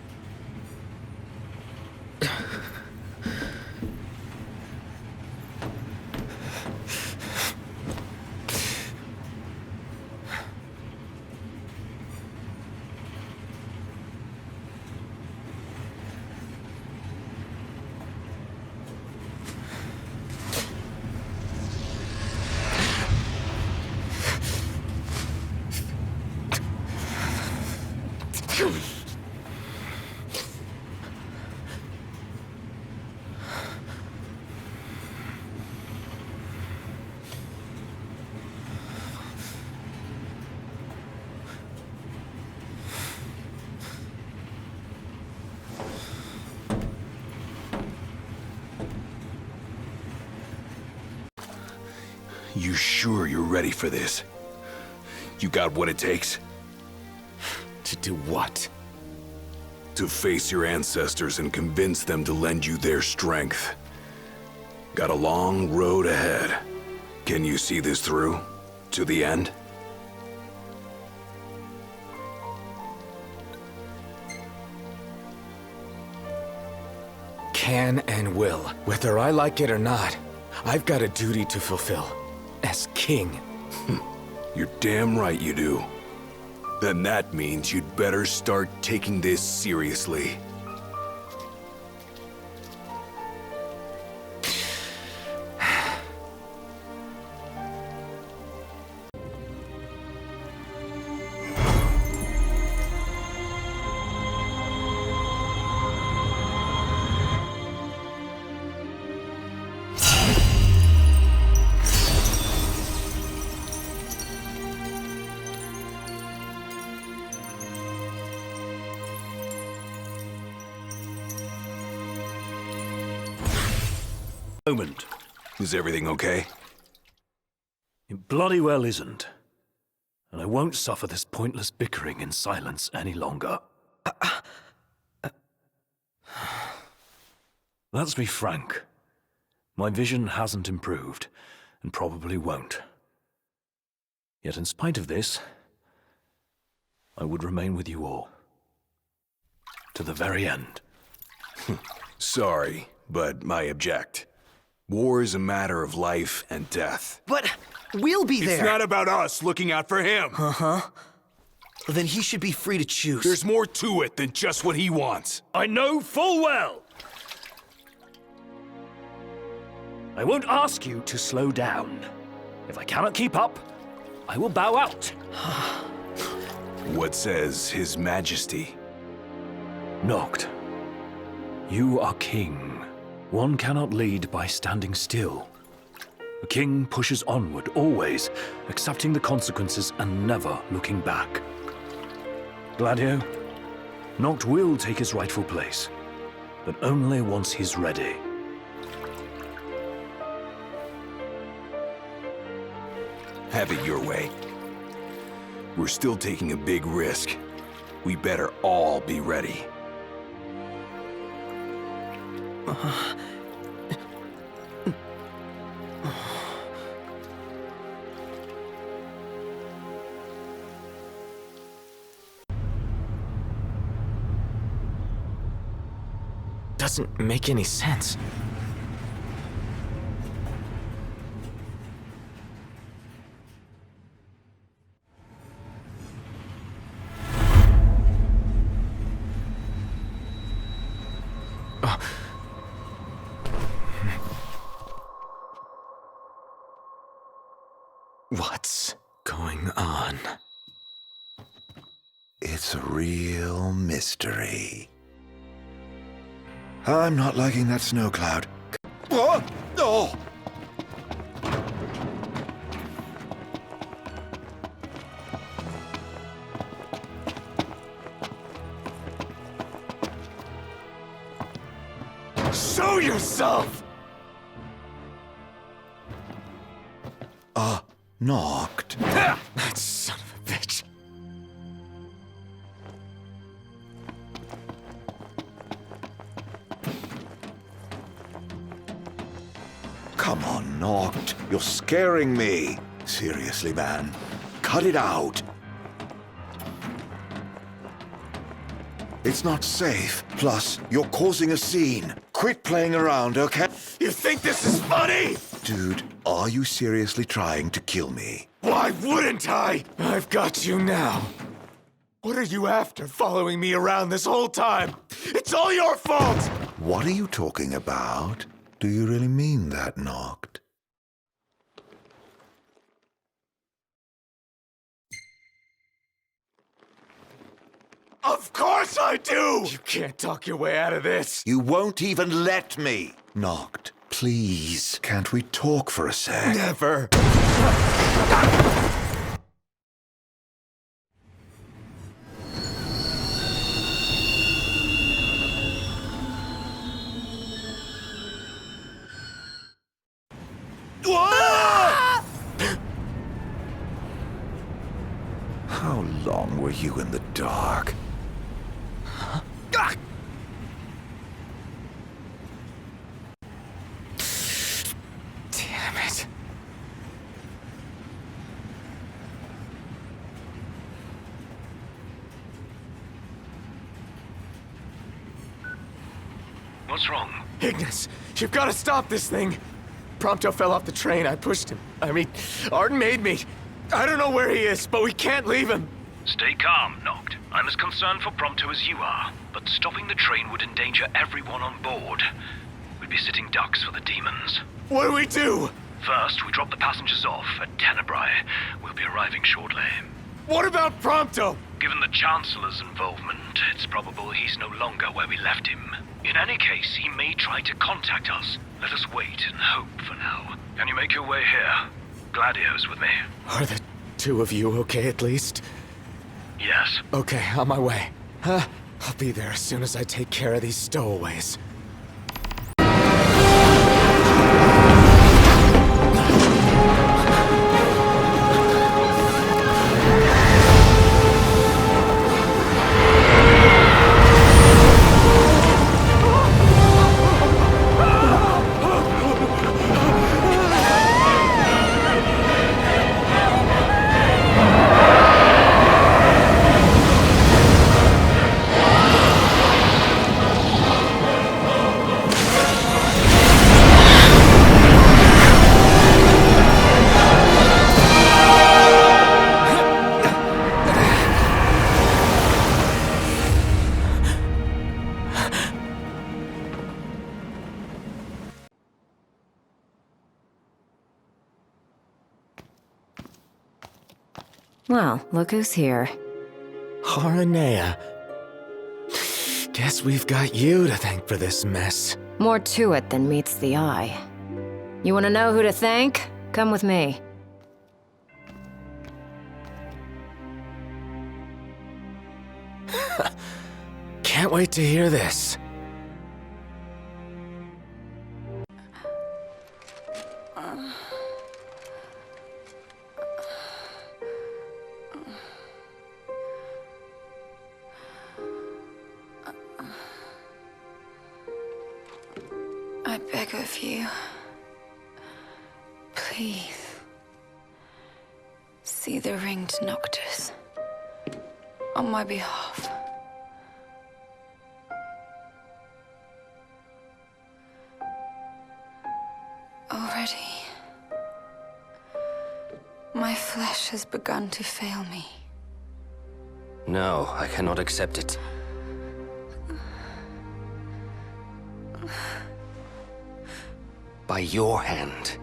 You sure you're ready for this? You got what it takes?
To do what?
To face your ancestors and convince them to lend you their strength. Got a long road ahead. Can you see this through? To the end?
Can and will. Whether I like it or not, I've got a duty to fulfill. As king.
You're damn right you do. Then that means you'd better start taking this seriously.
Moment.
Is everything okay?
It bloody well isn't. And I won't suffer this pointless bickering in silence any longer. Let's be frank. My vision hasn't improved, and probably won't. Yet in spite of this, I would remain with you all. To the very end.
Sorry, but I object. War is a matter of life and death.
But we'll be there.
It's not about us looking out for him.
Uh-huh. Well, then he should be free to choose.
There's more to it than just what he wants.
I know full well. I won't ask you to slow down. If I cannot keep up, I will bow out.
What says His Majesty?
Noct, you are king. One cannot lead by standing still. A king pushes onward, always, accepting the consequences and never looking back. Gladio, Noct will take his rightful place, but only once he's ready.
Have it your way. We're still taking a big risk. We better all be ready.
Doesn't make any sense. What's going on?
It's a real mystery. I'm not liking that snow cloud. What? Oh!
Show yourself!
Noct.
That son of a bitch.
Come on, Noct. You're scaring me. Seriously, man. Cut it out. It's not safe. Plus, you're causing a scene. Quit playing around, okay?
You think this is funny?
Dude, are you seriously trying to kill me?
Why wouldn't I? I've got you now. What are you after, following me around this whole time? It's all your fault!
What are you talking about? Do you really mean that, Noct?
Of course I do! You can't talk your way out of this.
You won't even let me. Noct, please. Can't we talk for a sec?
Never.
How long were you in the dark?
Damn it.
What's wrong?
Ignis, you've got to stop this thing. Prompto fell off the train. I pushed him. I mean, Arden made me. I don't know where he is, but we can't leave him.
Stay calm, Noct. I'm as concerned for Prompto as you are, but stopping the train would endanger everyone on board. We'd be sitting ducks for the demons.
What do we do?
First, we drop the passengers off at Tenebrae. We'll be arriving shortly.
What about Prompto?
Given the Chancellor's involvement, it's probable he's no longer where we left him. In any case, he may try to contact us. Let us wait and hope for now. Can you make your way here? Gladio's with me.
Are the two of you okay at least?
Yes.
Okay, on my way. I'll be there as soon as I take care of these stowaways.
Well, look who's here.
Aranea. Guess we've got you to thank for this mess.
More to it than meets the eye. You want to know who to thank? Come with me.
Can't wait to hear this.
I beg of you, please, see the ring to Noctis on my behalf. Already, my flesh has begun to fail me.
No, I cannot accept it. By your hand,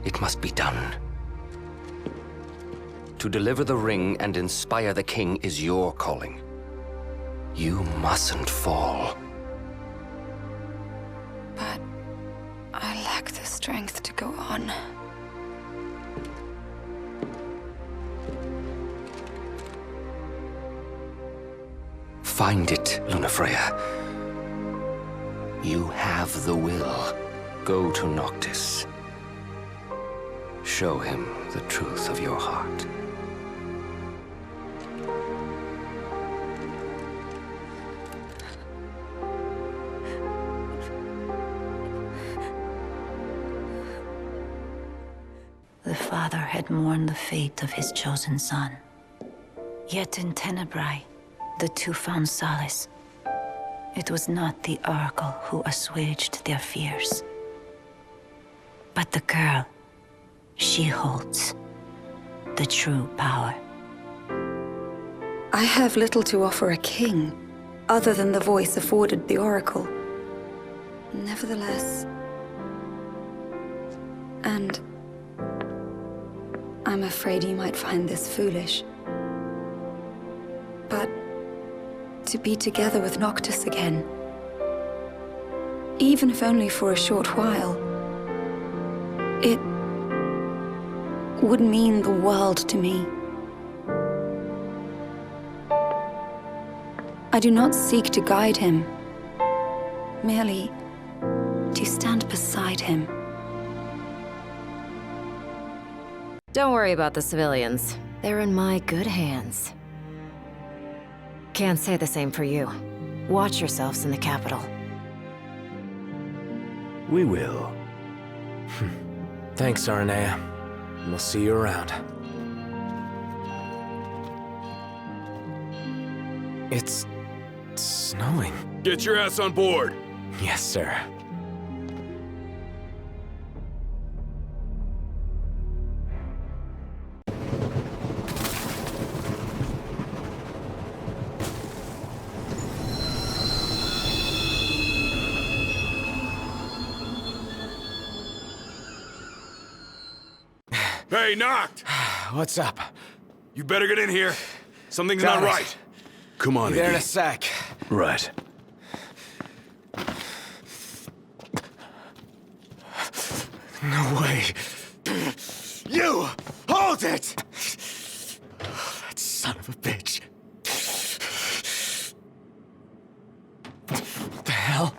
it must be done. To deliver the ring and inspire the king is your calling. You mustn't fall.
But I lack the strength to go on.
Find it, Lunafreya. You have the will. Go to Noctis. Show him the truth of your heart.
The father had mourned the fate of his chosen son. Yet in Tenebrae, the two found solace. It was not the Oracle who assuaged their fears, but the girl. She holds the true power.
I have little to offer a king, other than the voice afforded the Oracle. Nevertheless, and I'm afraid you might find this foolish, but to be together with Noctis again, even if only for a short while, it would mean the world to me. I do not seek to guide him, merely to stand beside him.
Don't worry about the civilians. They're in my good hands. Can't say the same for you. Watch yourselves in the capital.
We will.
Thanks, Aranea. We'll see you around. It's snowing.
Get your ass on board.
Yes, sir.
Hey, Noct!
What's up?
You better get in here. Something's
Got
not
it.
right. Come on,
Be there in
Iggy.
a sec.
Right.
No way. You! Hold it! That son of a bitch. What the hell?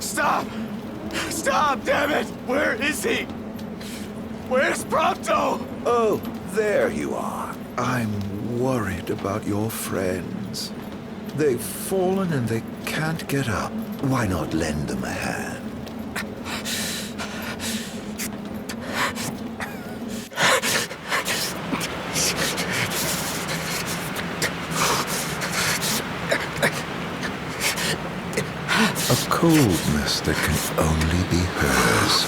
Stop! Stop, damn it! Where is he? Where's Prompto?
Oh, there you are. I'm worried about your friends. They've fallen and they can't get up. Why not lend them a hand? A coldness that can only be hers.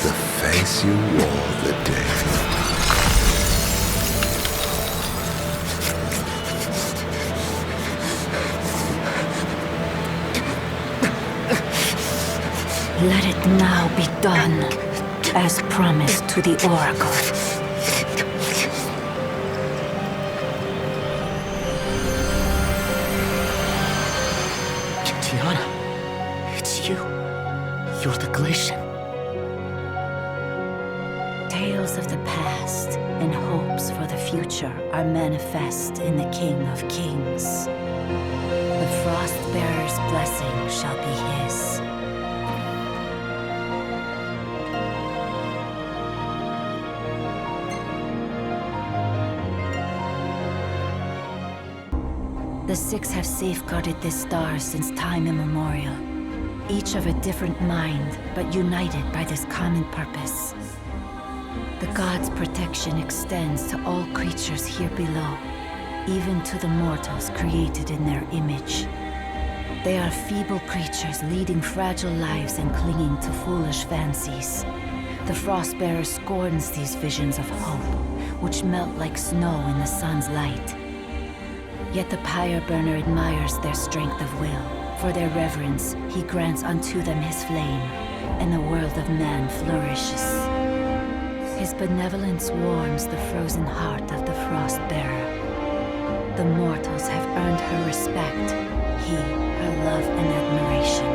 The face you wore the day.
Let it now be done, as promised to the Oracle.
Tiana, it's you. You're the Glacian.
Tales of the past and hopes for the future are manifest in the King of Kings. The Frostbearer's blessing shall be his. The Six have safeguarded this star since time immemorial. Each of a different mind, but united by this common purpose. The gods' protection extends to all creatures here below, even to the mortals created in their image. They are feeble creatures leading fragile lives and clinging to foolish fancies. The Frostbearer scorns these visions of hope, which melt like snow in the sun's light. Yet the Pyre Burner admires their strength of will. For their reverence, he grants unto them his flame, and the world of man flourishes. His benevolence warms the frozen heart of the Frostbearer. The mortals have earned her respect, he her love and admiration.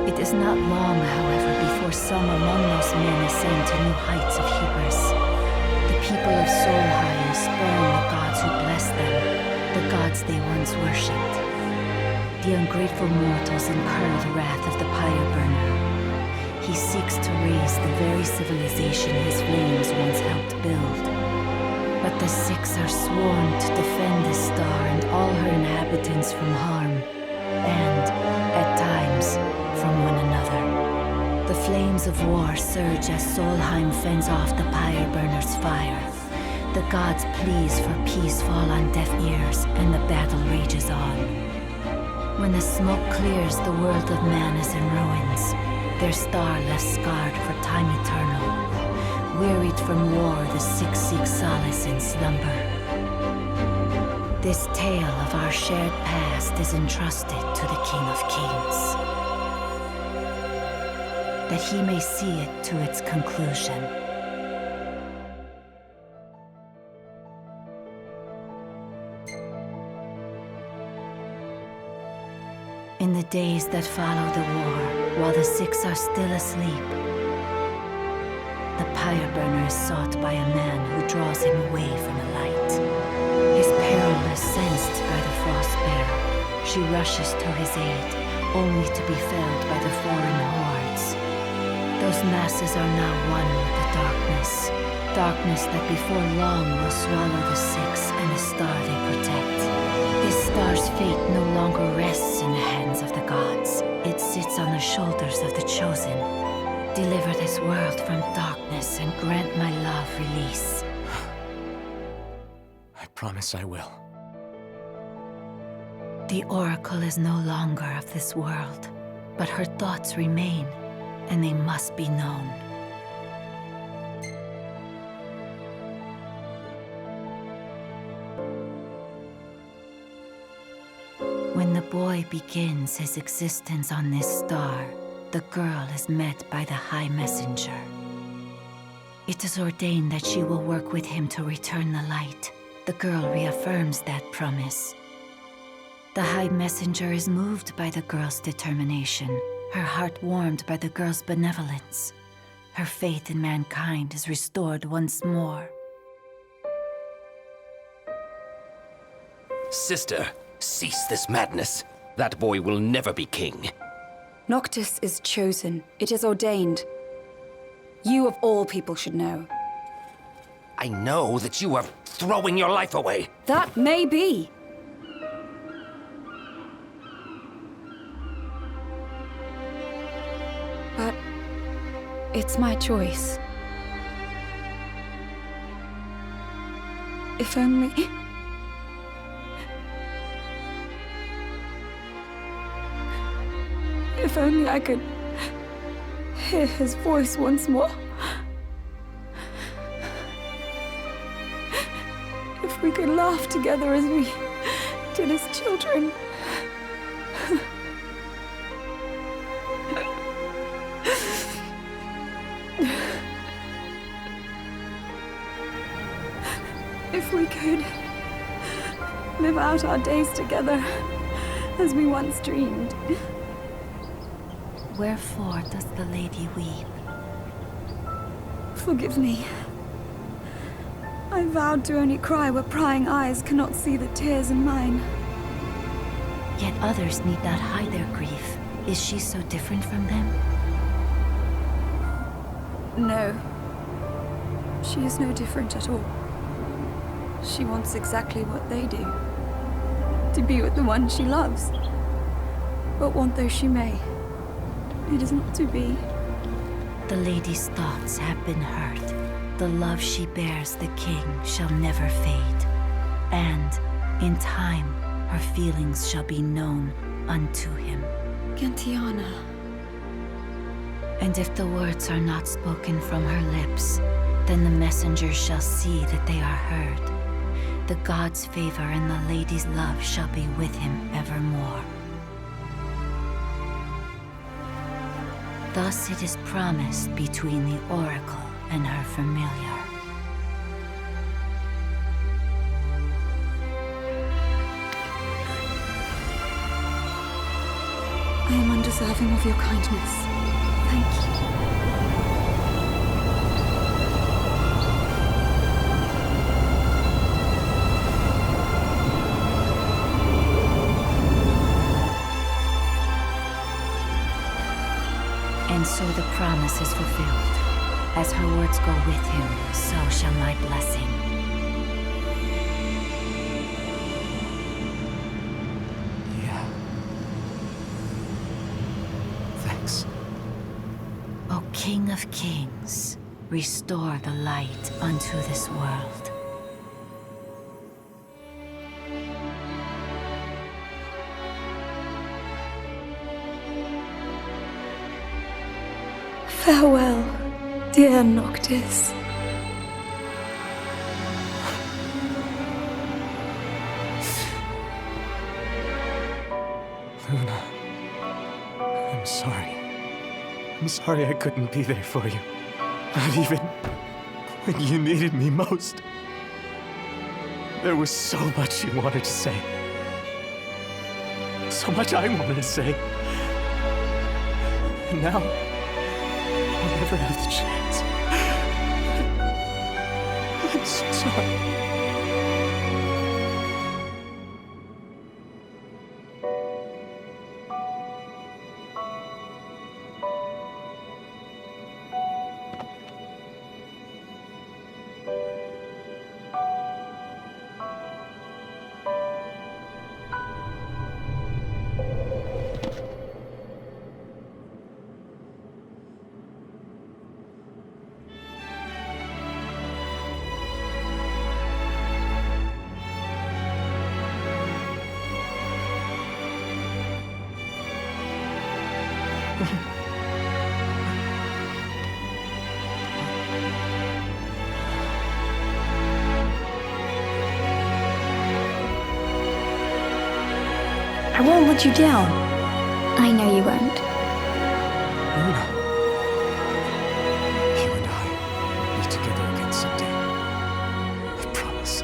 It is not long, however, before some among those men ascend to new heights of hubris. The people of Solheim spurn the gods who bless them, the gods they once worshipped. The ungrateful mortals incur the wrath of the Pyre Burner. He seeks to raise the very civilization his flames once helped build. But the Six are sworn to defend this star and all her inhabitants from harm, and, at times, from one another. The flames of war surge as Solheim fends off the Pyre Burner's fire. The gods' pleas for peace fall on deaf ears, and the battle rages on. When the smoke clears, the world of man is in ruins, their star left scarred for time eternal. Wearied from war, the Six seek solace in slumber. This tale of our shared past is entrusted to the King of Kings, that he may see it to its conclusion. In the days that follow the war, while the Six are still asleep, the Pyre Burner is sought by a man who draws him away from the light. His peril is sensed by the Frostbearer. She rushes to his aid, only to be felled by the foreign hordes. Those masses are now one with the darkness. Darkness that before long will swallow the Six and the star they protect. This star's fate no longer rests in the hands of the gods. It sits on the shoulders of the Chosen. Deliver this world from darkness and grant my love release.
I promise I will.
The Oracle is no longer of this world, but her thoughts remain, and they must be known. When the boy begins his existence on this star, the girl is met by the High Messenger. It is ordained that she will work with him to return the light. The girl reaffirms that promise. The High Messenger is moved by the girl's determination, her heart warmed by the girl's benevolence. Her faith in mankind is restored once more.
Sister, cease this madness. That boy will never be king.
Noctis is chosen. It is ordained. You of all people should know.
I know that you are throwing your life away.
That may be. It's my choice. If only... If only I could hear his voice once more. If we could laugh together as we did as children. If we could live out our days together as we once dreamed.
Wherefore does the lady weep?
Forgive me. I vowed to only cry where prying eyes cannot see the tears in mine.
Yet others need not hide their grief. Is she so different from them?
No. She is no different at all. She wants exactly what they do. To be with the one she loves. But want though she may, it is not to be.
The lady's thoughts have been hurt. The love she bears the king shall never fade. And, in time, her feelings shall be known unto him.
Gentiana.
And if the words are not spoken from her lips, then the messengers shall see that they are heard. The god's favor and the lady's love shall be with him evermore. Thus it is promised between the oracle and her familiar.
I am undeserving of your kindness. Thank you.
And so the promise is fulfilled. As her words go with him, so shall my blessing.
Yeah. Thanks.
O King of Kings, restore the light unto this world.
Farewell, dear Noctis.
Luna, I'm sorry. I'm sorry I couldn't be there for you. Not even when you needed me most. There was so much you wanted to say. So much I wanted to say. And now, I'll never have the chance. I'm so sorry.
I won't let you down.
I know you won't.
Luna. You and I will be together again someday. I promise.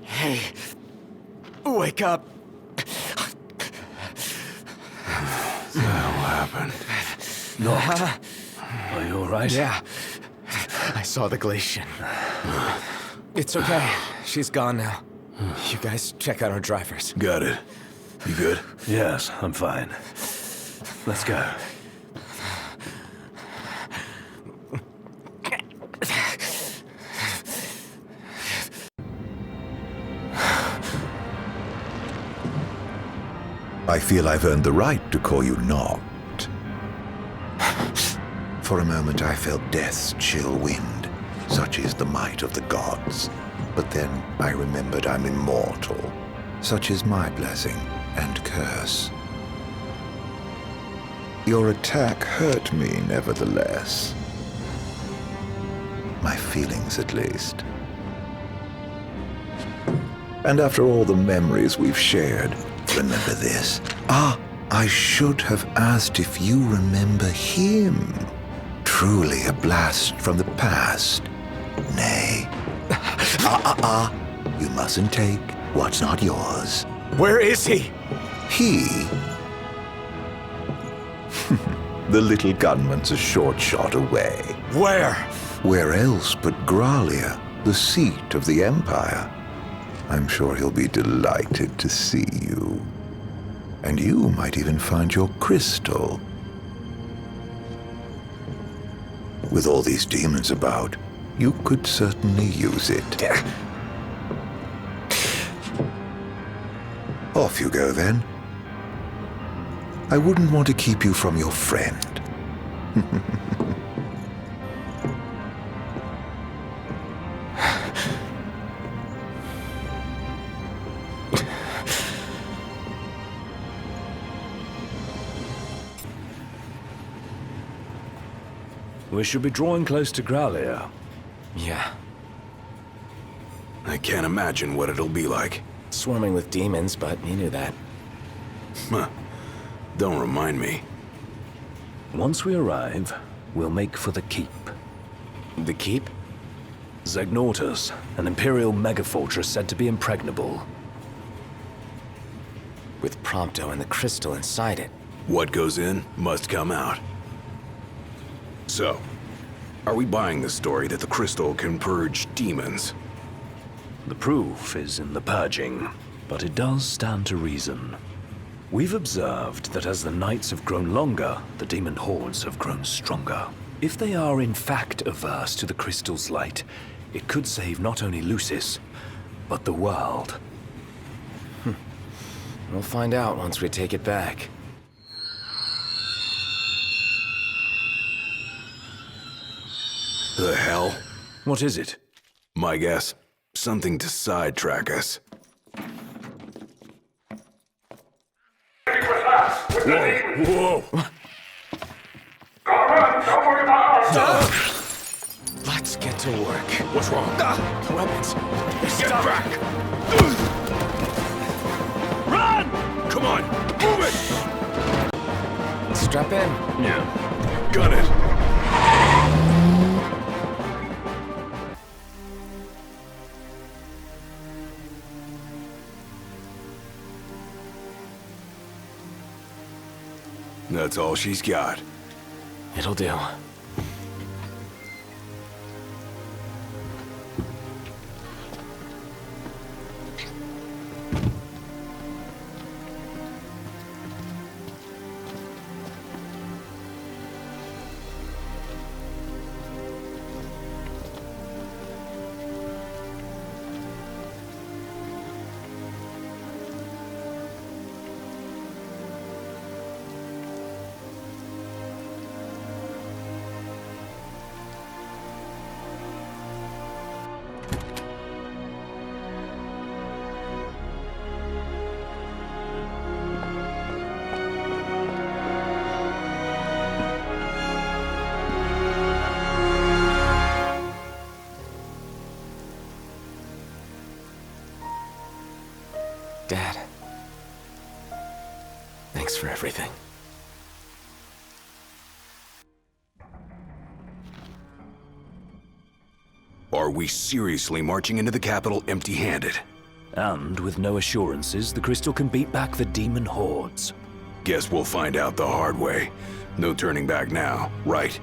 Hey, wake up.
What happened?
Noct. Are you all right?
Yeah. I saw the Glacian. It's okay. She's gone now. You guys check out our drivers.
Got it. You good?
Yes, I'm fine. Let's go.
I feel I've earned the right to call you Noct. For a moment I felt death's chill wind. Such is the might of the gods. But then I remembered I'm immortal. Such is my blessing and curse. Your attack hurt me, nevertheless. My feelings, at least. And after all the memories we've shared, remember this. I should have asked if you remember him. Truly a blast from the past. Nay. You mustn't take what's not yours.
Where is he?
He? The little gunman's a short shot away.
Where?
Where else but Gralia, the seat of the Empire? I'm sure he'll be delighted to see you. And you might even find your crystal. With all these demons about, you could certainly use it. Off you go, then. I wouldn't want to keep you from your friend.
We should be drawing close to Gralia.
Yeah.
I can't imagine what it'll be like.
Swarming with demons, but you knew that.
Huh. Don't remind me.
Once we arrive, we'll make for the keep.
The keep?
Zegnortus, an Imperial megafortress said to be impregnable.
With Prompto and the crystal inside it.
What goes in must come out. So, are we buying the story that the crystal can purge demons?
The proof is in the purging, but it does stand to reason. We've observed that as the nights have grown longer, the demon hordes have grown stronger. If they are in fact averse to the crystal's light, it could save not only Lucis, but the world.
We'll find out once we take it back.
The hell?
What is it?
My guess, something to sidetrack us.
Whoa!
Let's get to work.
What's wrong?
The weapons.
Get back!
Run!
Come on, move it!
Strap in.
Yeah. Gun it. That's all she's got.
It'll do. Dad. Thanks for everything.
Are we seriously marching into the capital empty-handed?
And with no assurances, the crystal can beat back the demon hordes.
Guess we'll find out the hard way. No turning back now, right?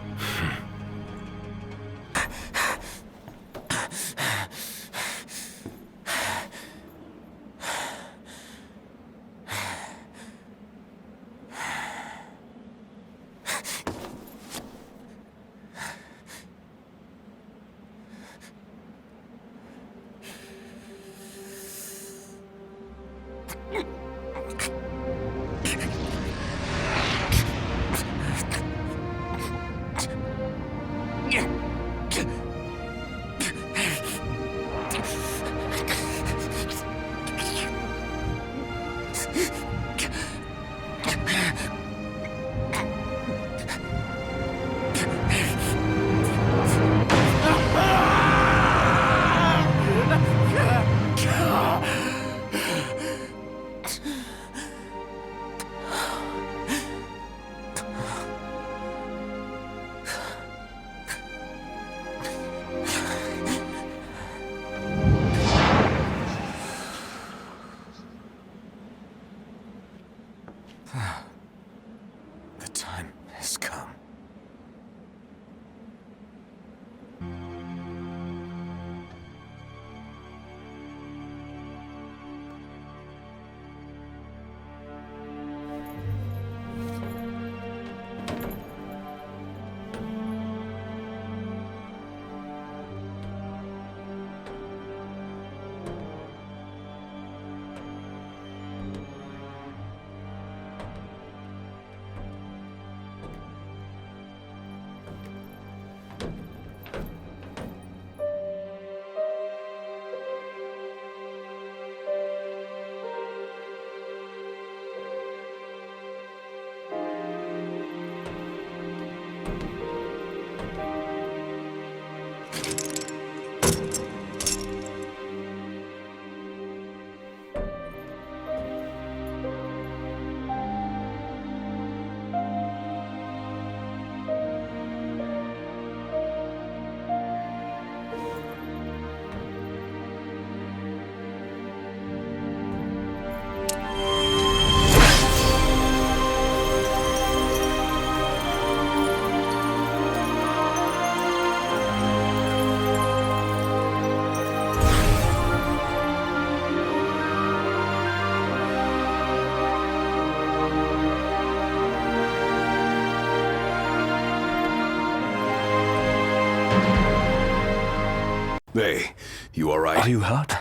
Hey, you all right?
Are you hurt?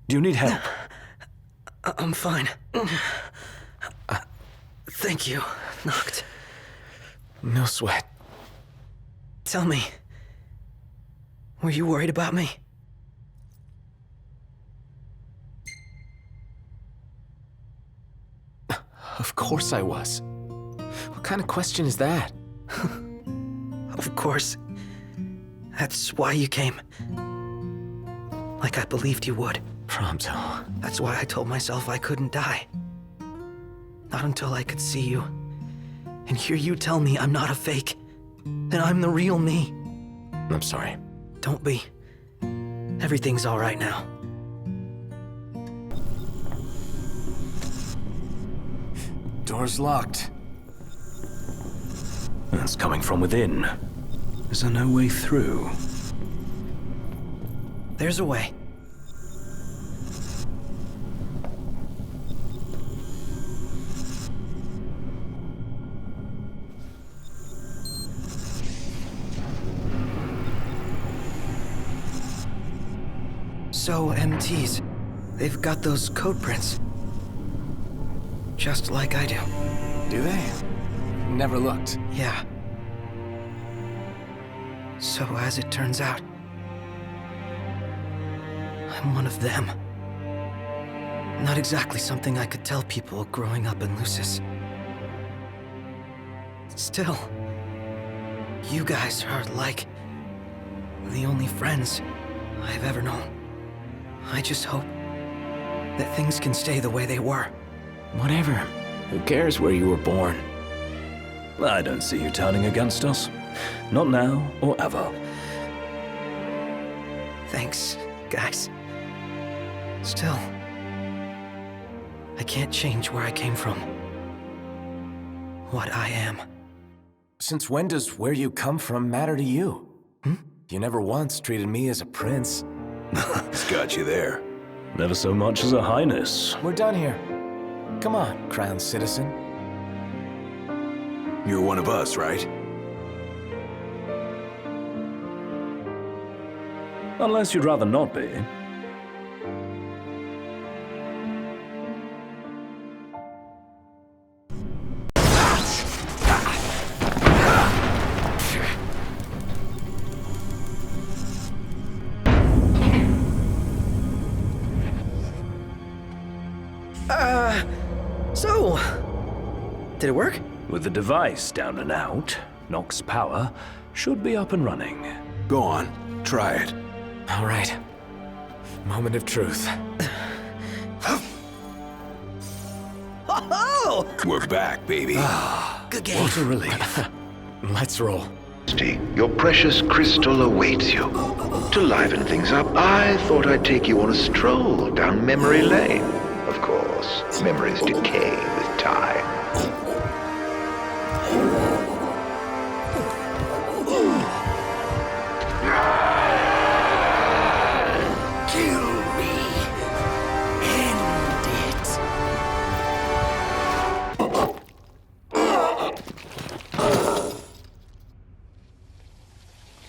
Do you need help?
I'm fine. Thank you, Noct. No sweat. Tell me, were you worried about me? Of course I was. What kind of question is that? Of course. That's why you came. Like I believed you would. Prompto. That's why I told myself I couldn't die. Not until I could see you and hear you tell me I'm not a fake, that I'm the real me. I'm sorry. Don't be. Everything's all right now. Door's locked.
It's coming from within. Is there no way through?
There's a way. So, MTs, they've got those code prints. Just like I do. Do they? Never looked. Yeah. So, as it turns out, I'm one of them. Not exactly something I could tell people growing up in Lucis. Still, you guys are like the only friends I've ever known. I just hope that things can stay the way they were. Whatever. Who cares where you were born?
I don't see you turning against us. Not now or ever.
Thanks, guys. Still, I can't change where I came from. What I am. Since when does where you come from matter to you? You never once treated me as a prince.
It's got you there.
Never so much as a highness.
We're done here. Come on, crown citizen.
You're one of us, right?
Unless you'd rather not be.
So, did it work?
With the device down and out, Noct's power should be up and running.
Go on, try it.
All right. Moment of truth. Oh!
We're back, baby.
Good game.
What a relief.
Let's roll.
Your precious crystal awaits you. To liven things up, I thought I'd take you on a stroll down memory lane. Of course, memories decay with time.
Kill me. End it.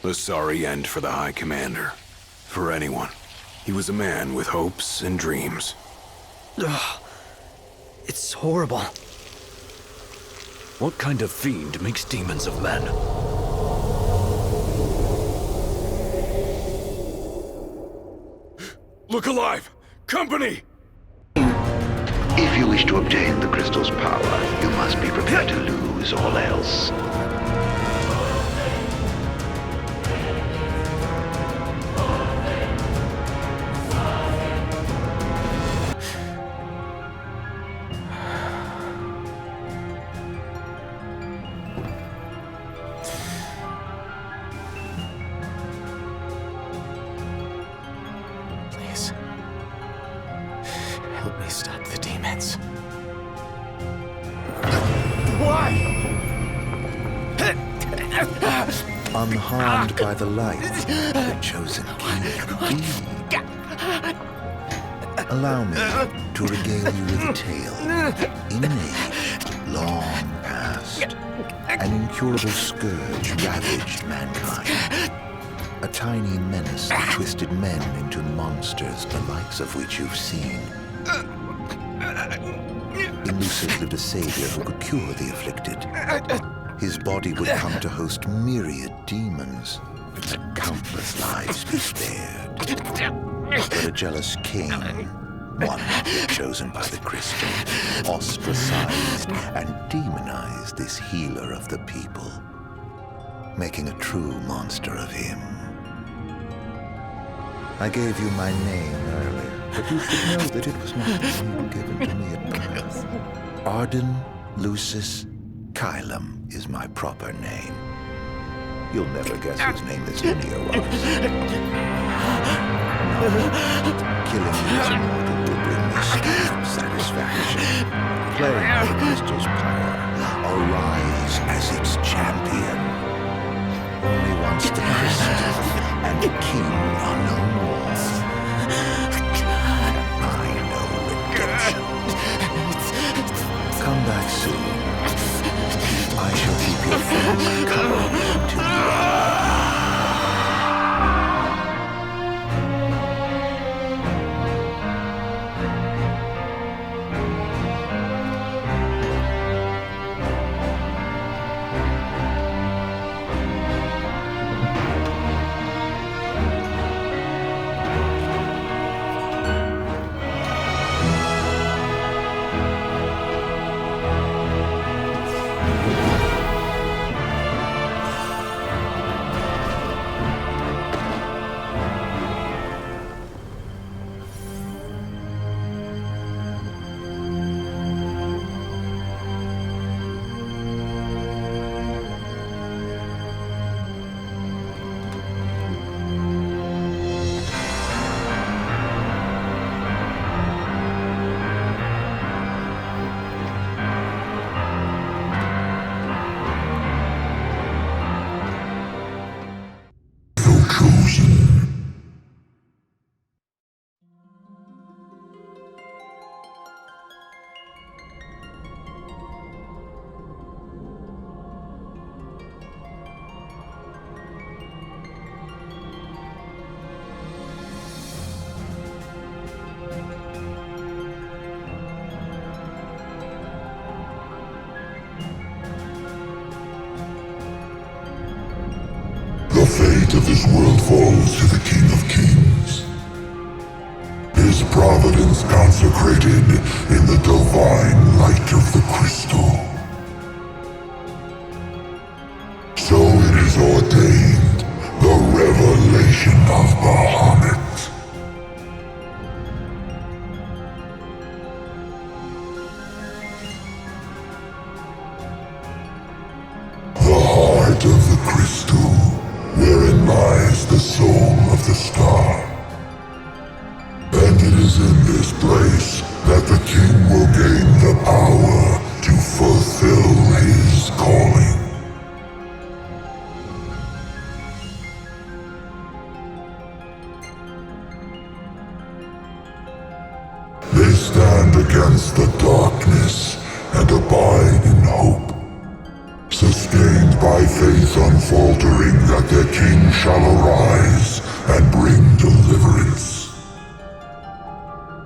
A sorry end for the High Commander. For anyone. He was a man with hopes and dreams.
Ugh. It's horrible.
What kind of fiend makes demons of men?
Look alive! Company!
If you wish to obtain the crystal's power, you must be prepared to lose all else.
unharmed by the light, the chosen king indeed. Allow me to regale you with a tale. In an age long past, an incurable scourge ravaged mankind. A tiny menace that twisted men into monsters, the likes of which you've seen. In Lucis lived a savior who could cure the afflicted. His body would come to host myriad demons, let countless lives be spared. But a jealous king, one not yet chosen by the crystal, ostracized and demonized this healer of the people, making a true monster of him. I gave you my name earlier, but you should know that it was not the name given to me at birth. Arden Lucis Caelum is my proper name. You'll never guess whose name this Linnea was. No, killing you as a mortal will bring me sweet satisfaction. Playing the crystal's power, arise as its champion. Only once the crystal and the king are no more. I know redemption. Come back soon. I shall keep your friends company until you arrive.
The fate of this world falls to the King of Kings. His providence consecrated in the divine light of the crystal. So it is ordained, the revelation of Bahamut. The heart of the crystal, wherein lies the soul of the star. And it is in this place that the king will gain the power to fulfill his calling. They stand against the darkness and abide in hope, sustained by faith unfaltering that their king shall arise and bring deliverance.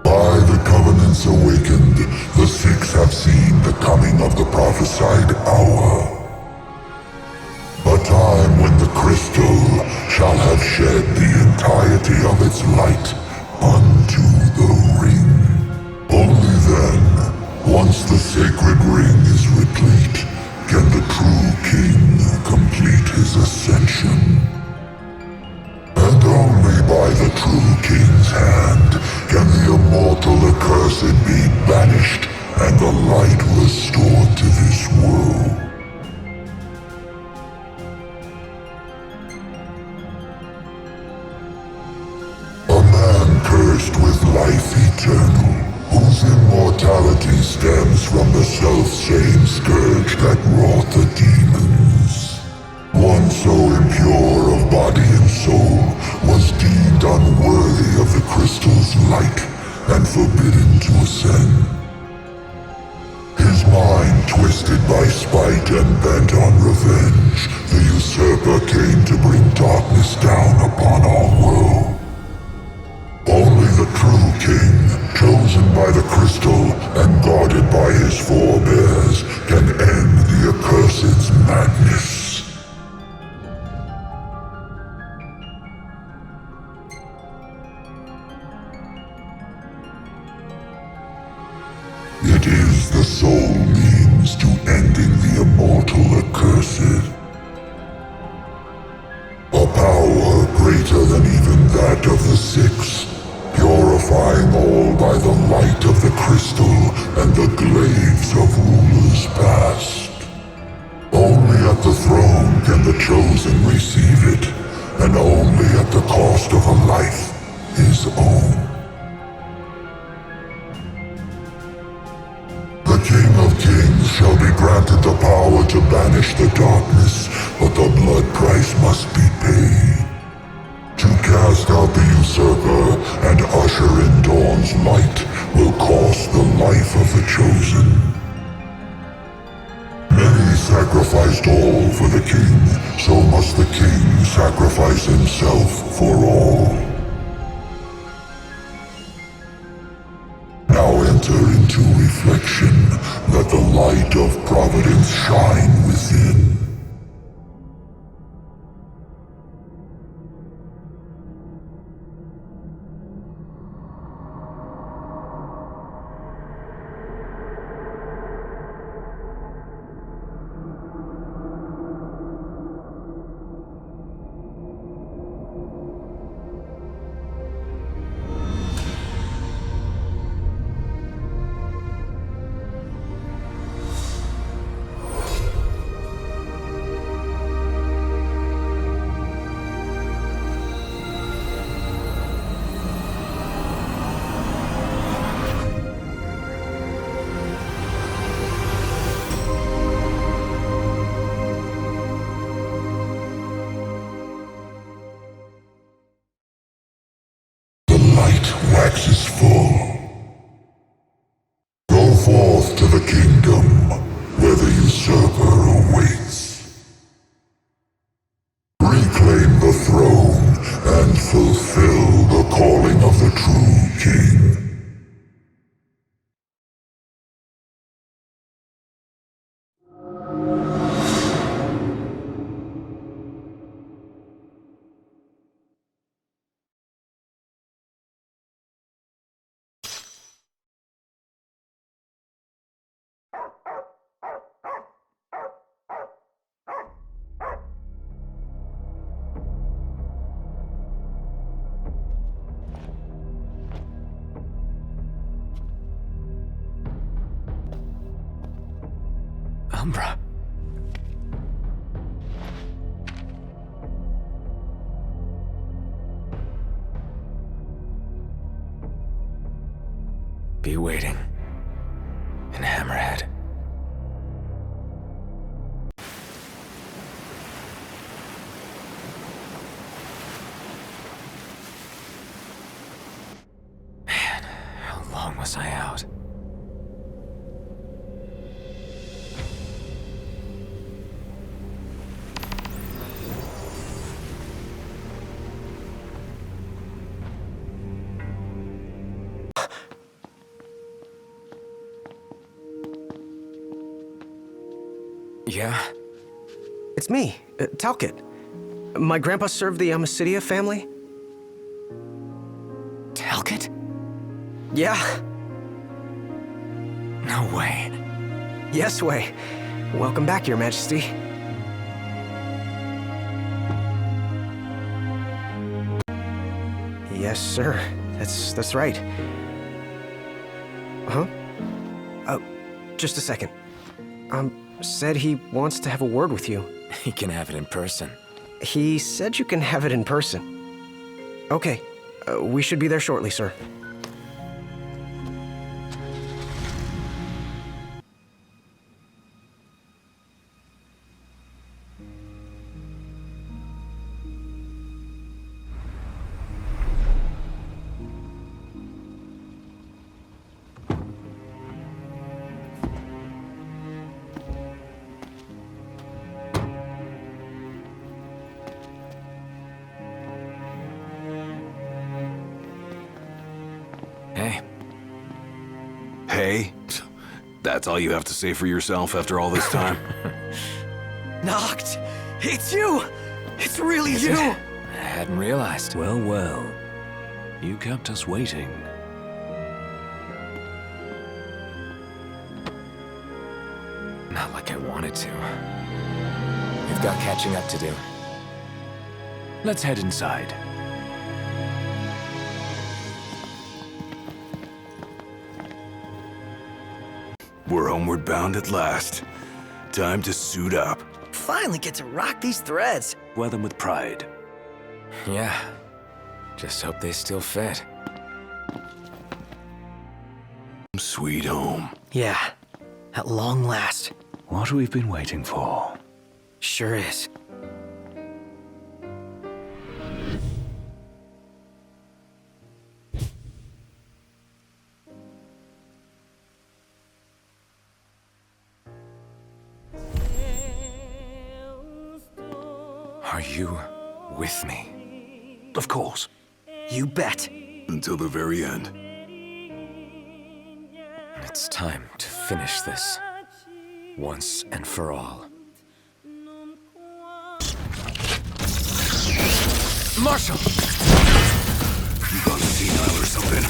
By the covenants awakened, the Sikhs have seen the coming of the prophesied hour. A time when the crystal shall have shed the entirety of its light unto the ring. Only then, once the sacred ring is replete, can the true king complete his ascension. And only by the true king's hand can the immortal accursed be banished and the light restored to this world. A man cursed with life eternal, whose immortality stems from the self-same scourge that wrought the demons. One so impure of body and soul was deemed unworthy of the crystal's light and forbidden to ascend. His mind twisted by spite and bent on revenge, the usurper came to bring darkness down upon our world. Only the true king, chosen by the crystal and guarded by his forebears, can end the accursed's madness. It is the sole means to ending the immortal accursed. A power greater than even that of the Six, purifying all by the light of the crystal and the glaives of rulers past. Only at the throne can the chosen receive it, and only at the cost of a life his own. The King of Kings shall be granted the power to banish the darkness, but the blood price must be paid. To cast out the usurper and usher in dawn's light will cost the life of the chosen. Many sacrificed all for the king, so must the king sacrifice himself for all. Now enter into reflection, let the light of providence shine within. Waxes full. Go forth to the kingdom, where the usurper awaits. Reclaim the throne, and fulfill the calling of the true king.
Umbra. Be waiting in Hammerhead. Man, how long was I out?
Yeah? It's me, Talcott. My grandpa served the Amicitia family.
Talcott?
Yeah.
No way.
Yes way. Welcome back, Your Majesty. Yes, sir. That's right. Huh? Oh, just a second. Said he wants to have a word with you.
He can have it in person.
He said you can have it in person. Okay. We should be there shortly, sir.
Hey? That's all you have to say for yourself after all this time?
Noct! It's you! It's really you! I hadn't realized.
Well, well. You kept us waiting.
Not like I wanted to. We've got catching up to do.
Let's head inside.
We're homeward bound at last. Time to suit up.
Finally get to rock these threads.
Wear them with pride.
Yeah. Just hope they still fit.
Sweet home.
Yeah. At long last.
What we've been waiting for.
Sure is. Are you with me?
Of course.
You bet.
Until the very end.
It's time to finish this. Once and for all. Marshal!
You gone senile or something?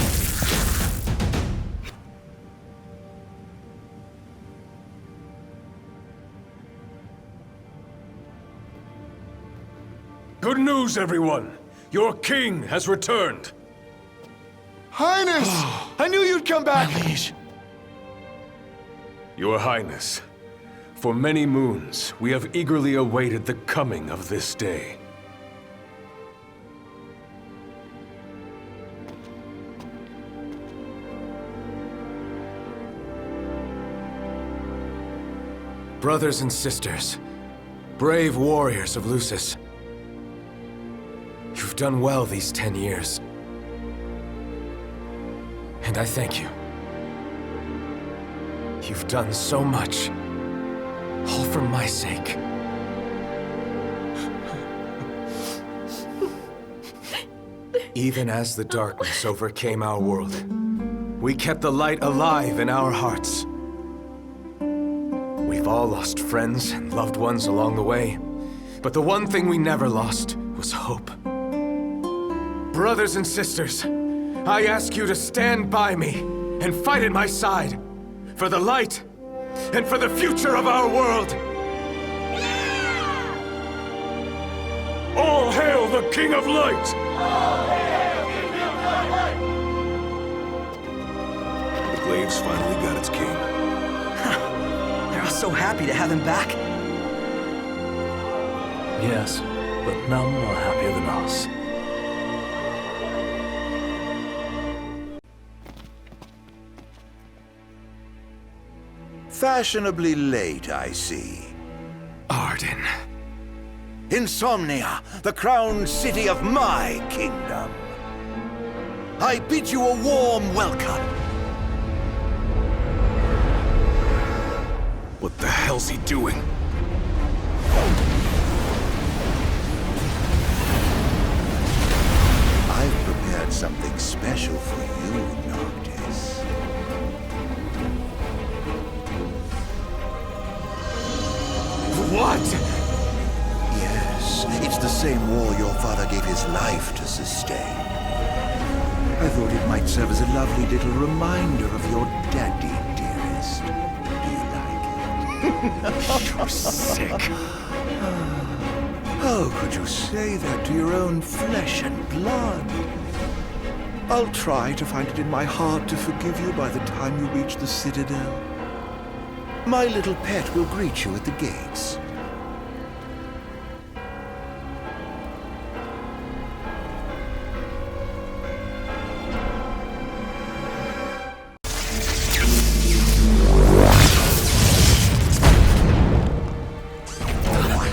Good news, everyone! Your king has returned!
Highness! I knew you'd come back!
Your Highness, for many moons, we have eagerly awaited the coming of this day.
Brothers and sisters, brave warriors of Lucis, you've done well these 10 years. And I thank you. You've done so much, all for my sake. Even as the darkness overcame our world, we kept the light alive in our hearts. We've all lost friends and loved ones along the way, but the one thing we never lost was hope. Brothers and sisters, I ask you to stand by me and fight at my side for the light and for the future of our world.
All hail the King of Light!
The Glaives finally got its king.
They're all so happy to have him back.
Yes, but none are happier than us.
Fashionably late, I see.
Arden.
Insomnia, the crowned city of my kingdom. I bid you a warm welcome.
What the hell's he doing?
I've prepared something special for you, Noctis.
What?
Yes, it's the same war your father gave his life to sustain. I thought it might serve as a lovely little reminder of your daddy, dearest. Do you like it?
You're sick.
How could you say that to your own flesh and blood? I'll try to find it in my heart to forgive you by the time you reach the Citadel. My little pet will greet you at the gates.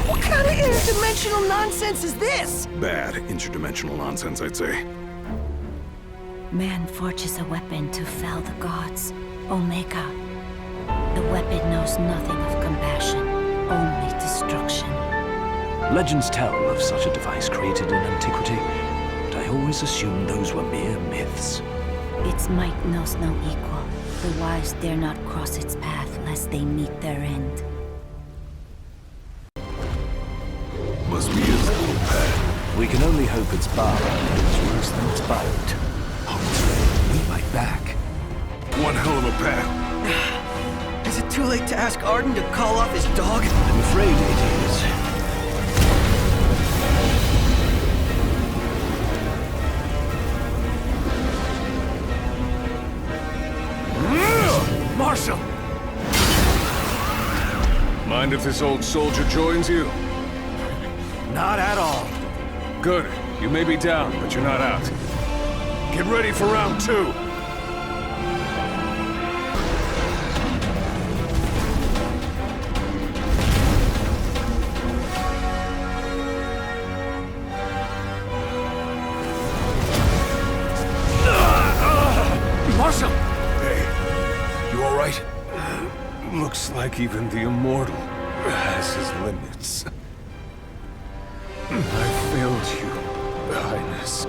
What kind of interdimensional nonsense is this?
Bad interdimensional nonsense, I'd say.
Man forges a weapon to fell the gods. Omega. The weapon knows nothing of compassion, only destruction.
Legends tell of such a device created in antiquity, but I always assumed those were mere myths.
Its might knows no equal. The wise dare not cross its path lest they meet their end.
Must be his little pet.
We can only hope its bow is worse than its bite. We bite back.
One hell of a pet.
Is it too late to ask Arden to call off his dog?
I'm afraid it is.
Marshal! Mind if this old soldier joins you?
Not at all.
Good. You may be down, but you're not out. Get ready for round 2. Marshal! Hey, you all right? Looks like even the immortal has his limits. I failed you, Highness.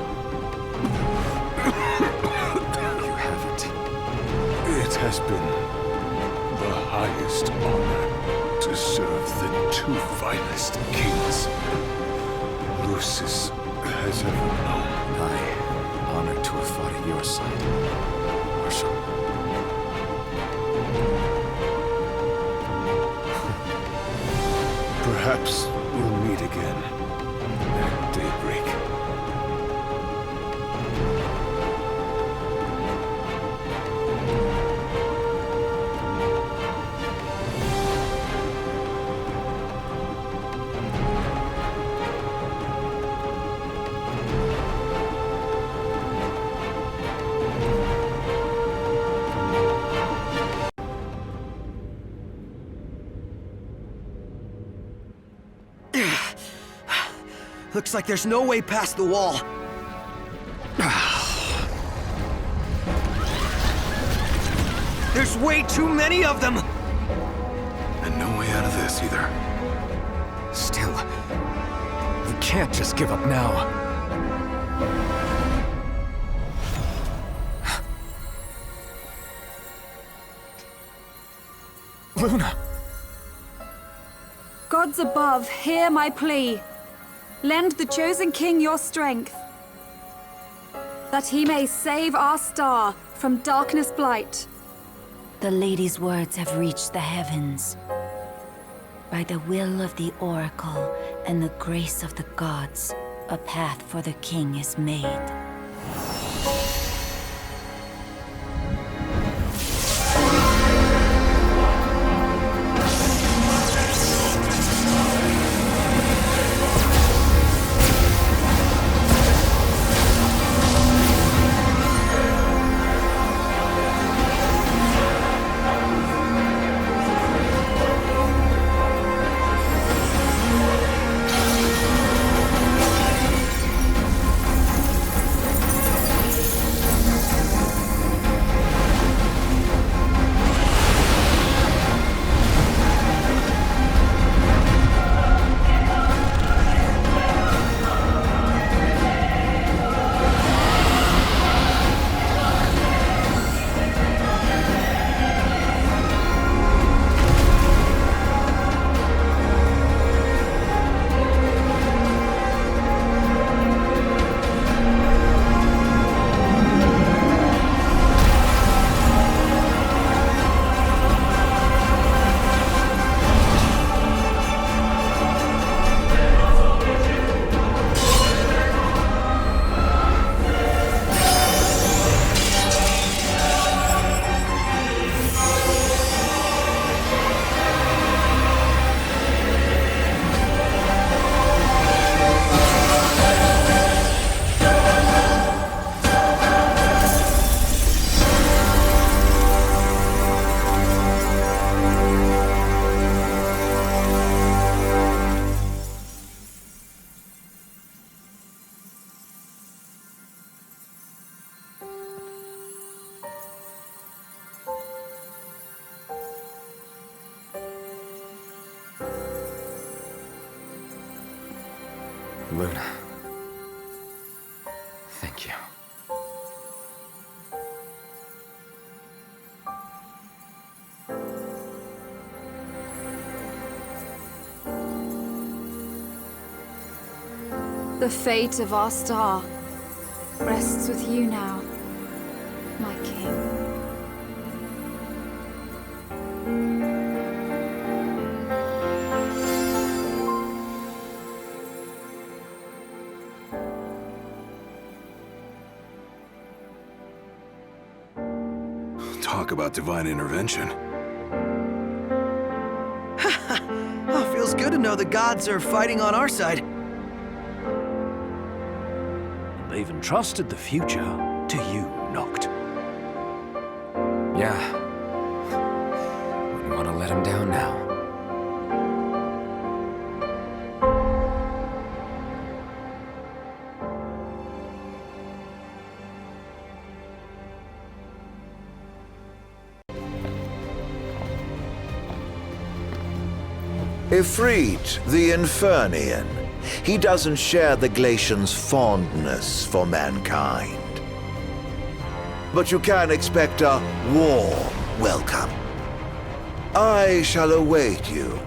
You haven't. It has been the highest honor to serve the 2 finest kings Lucis has ever known.
Honored to have fought at your side, Marshal.
Perhaps we'll meet again at daybreak.
Looks like there's no way past the wall. There's way too many of them!
And no way out of this either.
Still, we can't just give up now.
Luna!
Gods above, hear my plea. Lend the chosen king your strength, that he may save our star from darkness blight.
The lady's words have reached the heavens. By the will of the oracle and the grace of the gods, a path for the king is made.
Luna. Thank you.
The fate of our star rests with you now, my king.
Talk about divine intervention.
Oh, feels good to know the gods are fighting on our side.
They've entrusted the future to you, Noct.
Yeah. Wouldn't want to let him down now.
Ifrit, the Infernian. He doesn't share the Glacians' fondness for mankind. But you can expect a warm welcome. I shall await you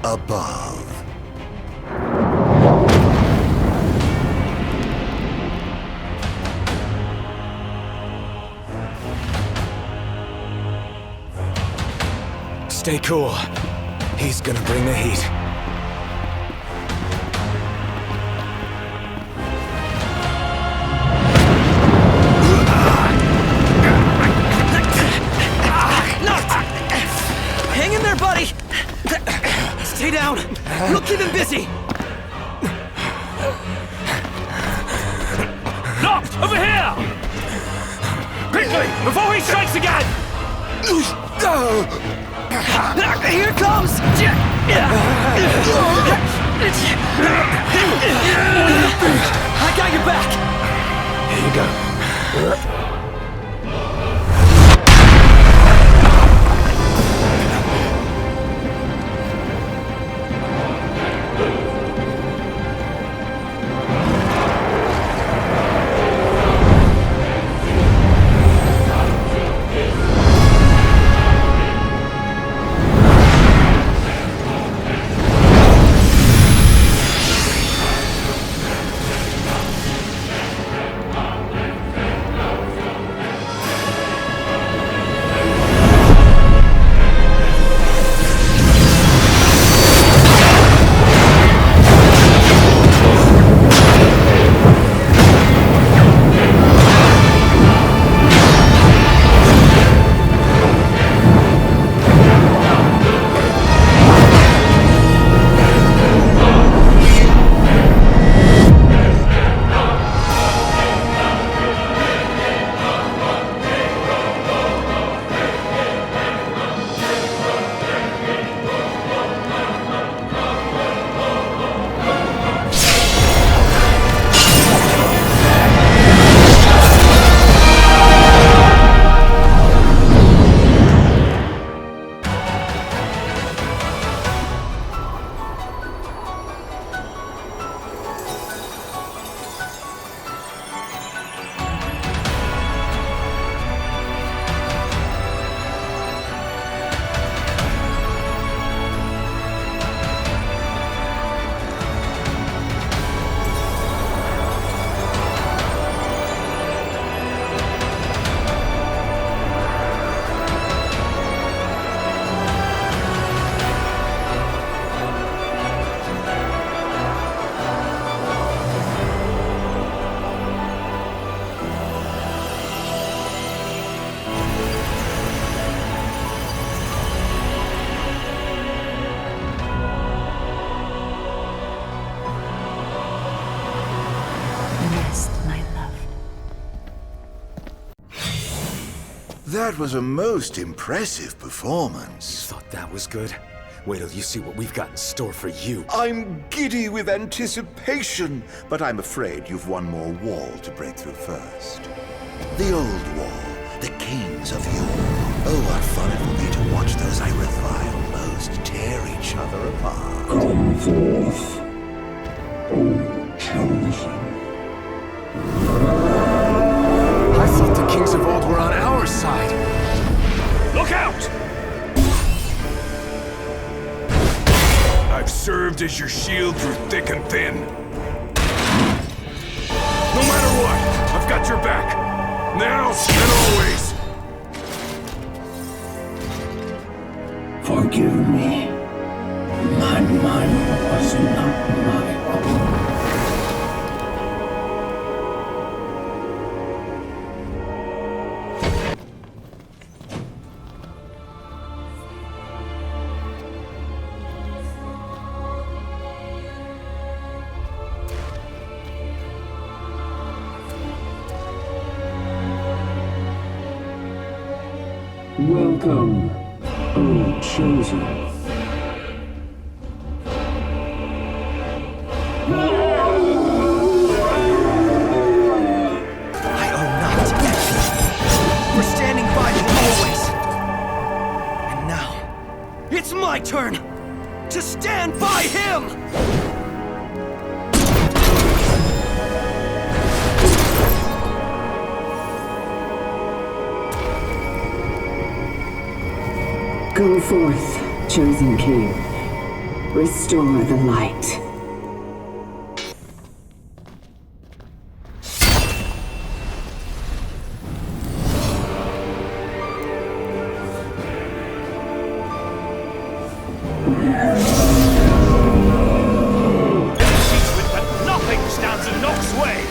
above.
Stay cool. He's gonna bring the heat. Hang in there, buddy! Stay down! We'll keep him busy!
Noct! Over here! Quickly! Before he strikes again!
Here it comes! I got your back!
Here you go.
That was a most impressive performance.
Thought that was good? Wait till you see what we've got in store for you.
I'm giddy with anticipation, but I'm afraid you've one more wall to break through first. The old wall, the kings of yore. Oh, what fun it will be to watch those I revile most tear each other apart.
Come forth, O chosen.
I thought the kings of old were on our side.
Look out!
I've served as your shield through thick and thin. Now and always!
Forgive me. My mind was not my own. Welcome, O Chosen.
I owe not to Death for standing by me always. And now, it's my turn to stand by him!
Go forth, chosen king. Restore the light.
But nothing stands in Nox's way!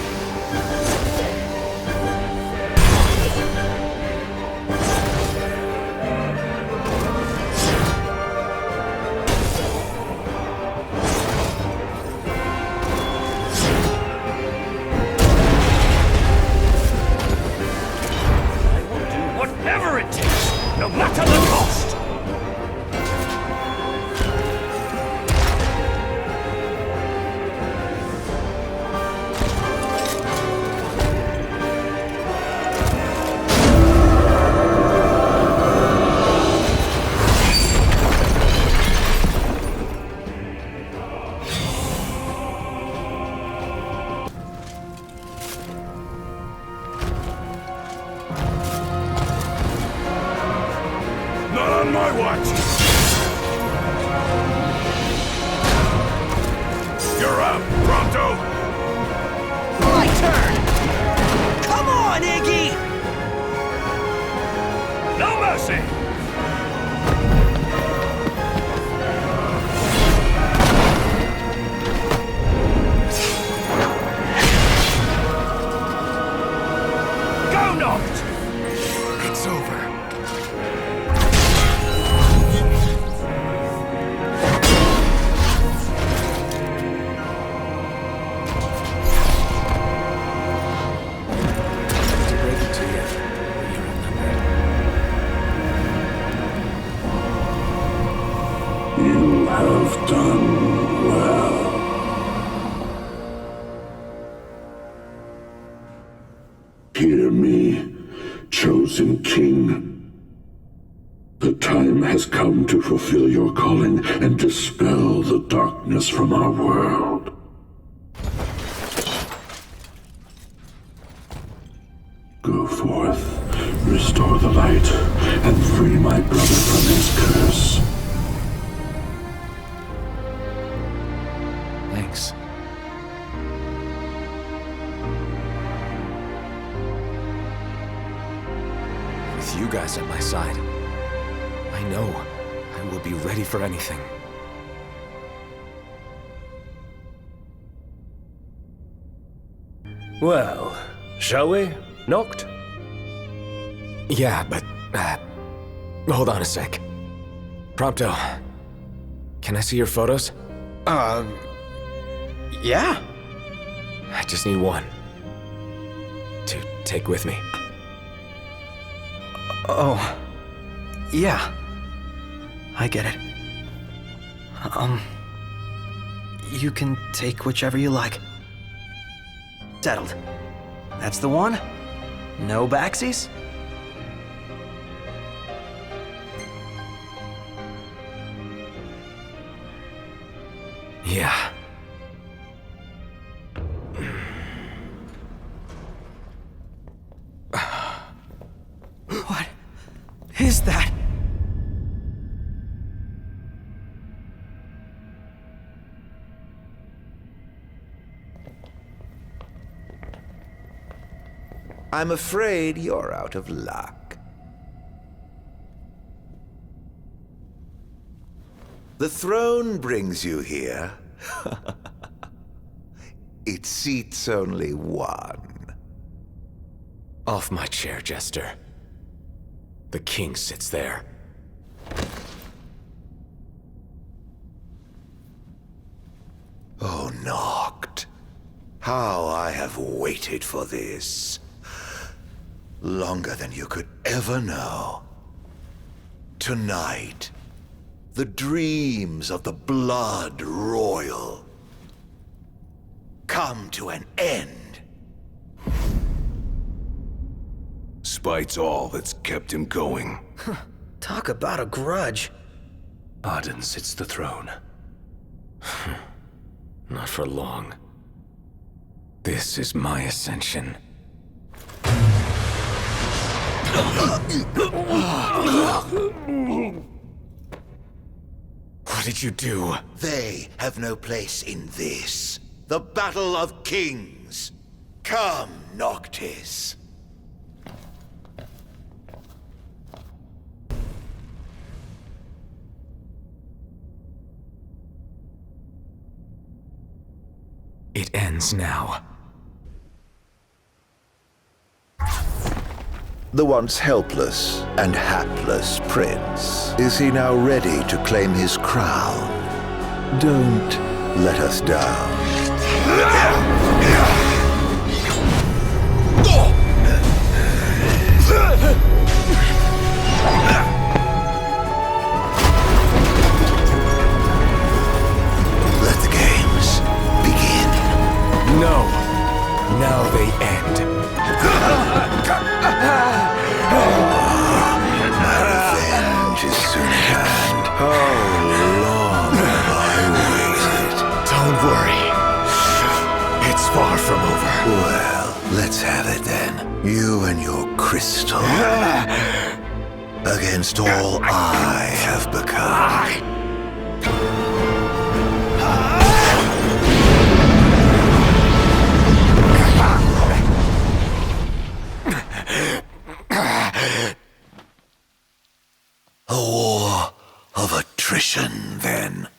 Whatever it takes, no matter the cost! Not on my watch! You're up, Prompto!
My turn! Come on, Iggy!
No mercy! Go, Noct!
It's over.
You have done well. Hear me, chosen king. The time has come to fulfill your calling and dispel the darkness from our world. Go forth, restore the light, and free my brother from his curse.
Thanks. With you guys at my side, I know I will be ready for anything.
Well, shall we, Noct?
Yeah, but, hold on a sec. Prompto, can I see your photos?
Yeah.
I just need one. To take with me.
Oh. Yeah. I get it. You can take whichever you like. Settled. That's the one? No backsies?
Yeah.
What is that?
I'm afraid you're out of luck. The throne brings you here. It seats only one.
Off my chair, Jester. The king sits there.
Oh, Noct. How I have waited for this. Longer than you could ever know. Tonight, the dreams of the Blood Royal come to an end.
Spite's all that's kept him going.
Talk about a grudge.
Arden sits the throne.
Not for long. This is my ascension. What did you do?
They have no place in this. The Battle of Kings. Come, Noctis.
It ends now.
The once helpless and hapless prince. Is he now ready to claim his crown? Don't let us down. Let the games begin.
No. Now they end.
My revenge is soon at hand. How long have I waited?
Don't worry. It's far from over.
Well, let's have it then. You and your crystal. Against all I have become. A war of attrition, then.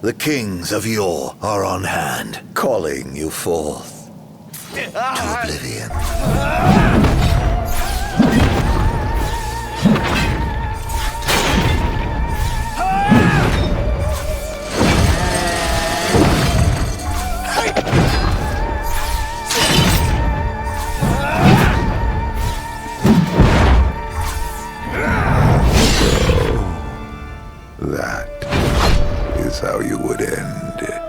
The kings of yore are on hand, calling you forth to oblivion. That is how you would end it.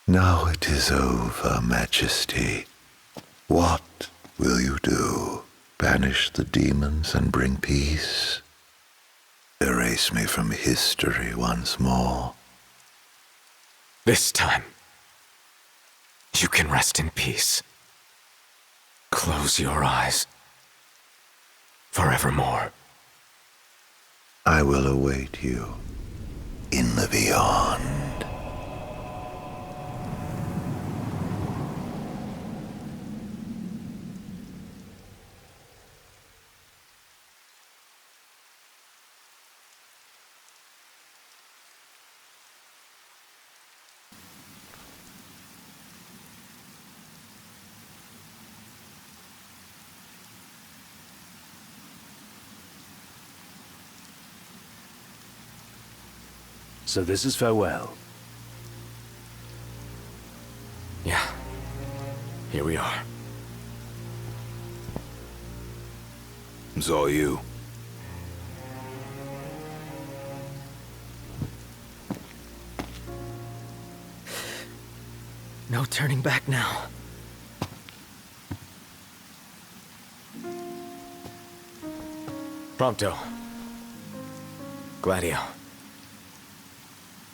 Now it is over, Majesty. What will you do? Banish the demons and bring peace? Erase me from history once more?
This time, you can rest in peace. Close your eyes. Forevermore.
I will await you in the beyond.
So this is farewell.
Yeah. Here we are.
It's all you.
No turning back now.
Prompto. Gladio.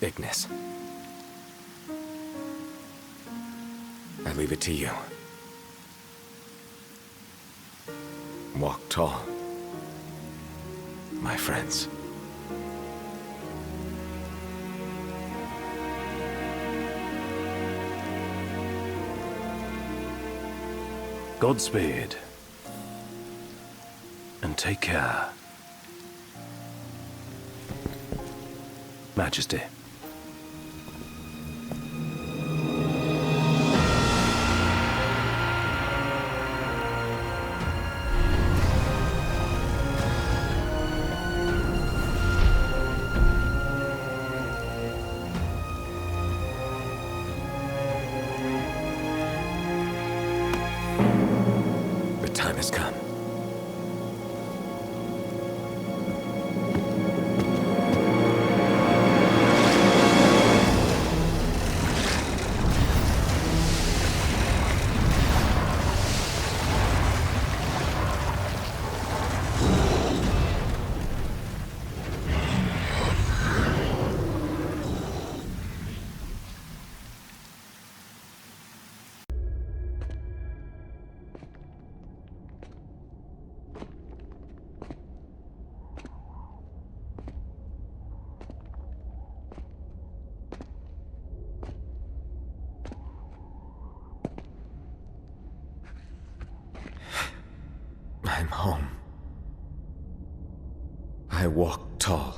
Ignis. I leave it to you. Walk tall, my friends.
Godspeed. And take care. Majesty.
The time has come. I'm home. I walk tall.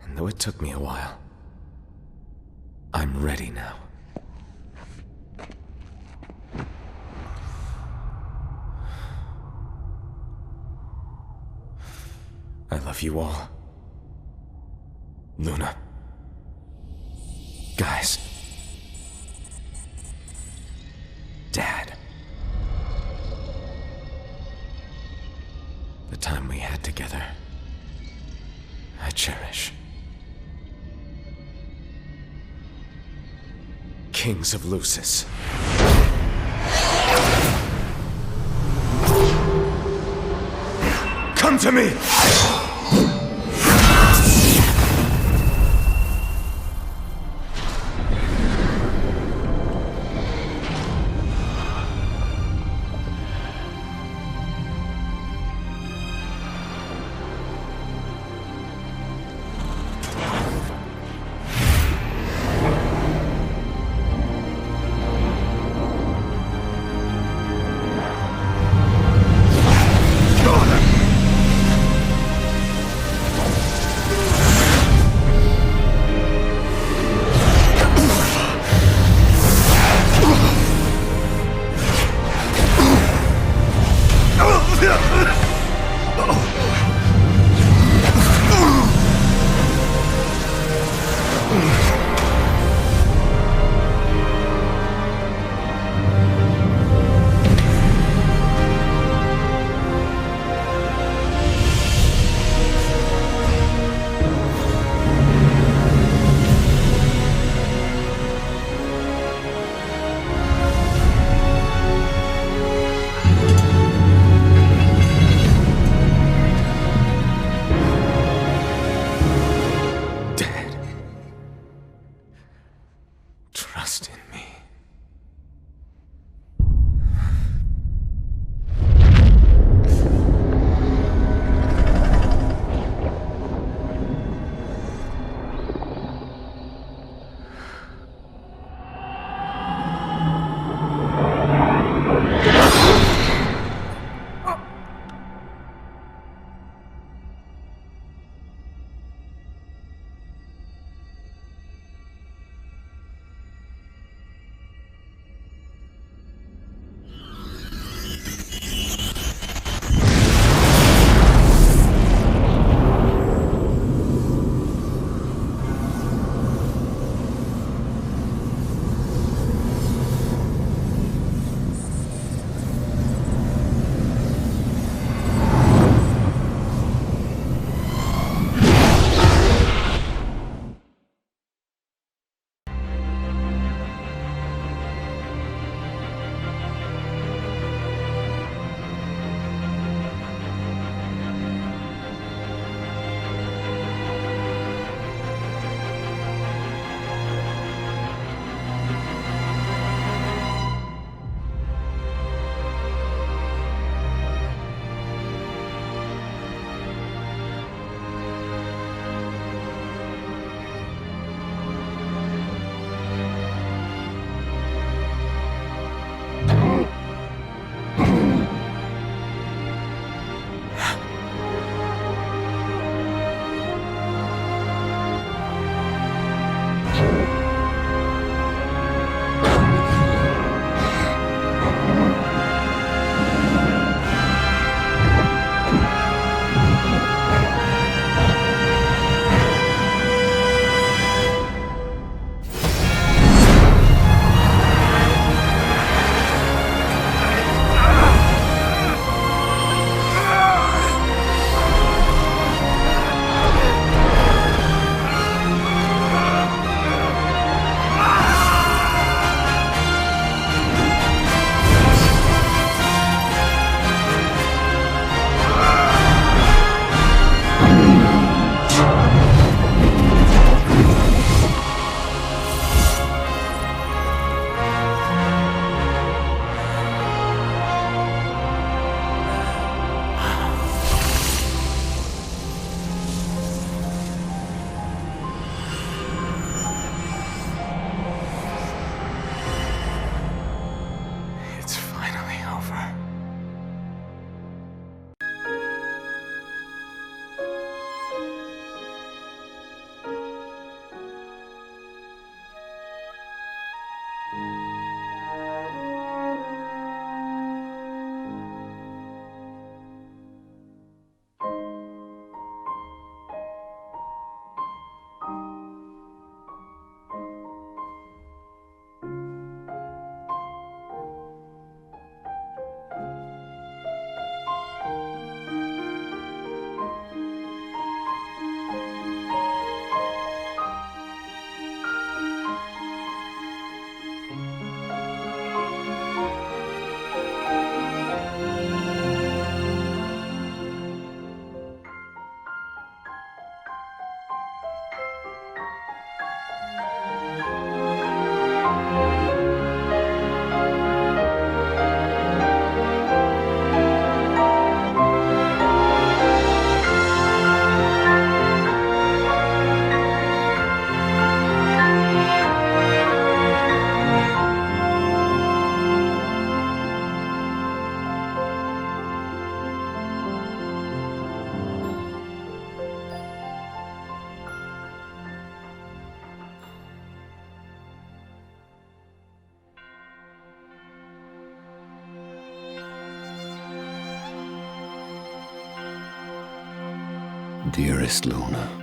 And though it took me a while, I'm ready now. I love you all. Luna. Guys. Dad. The time we had together, I cherish. Kings of Lucis. Come to me!
Dearest Luna,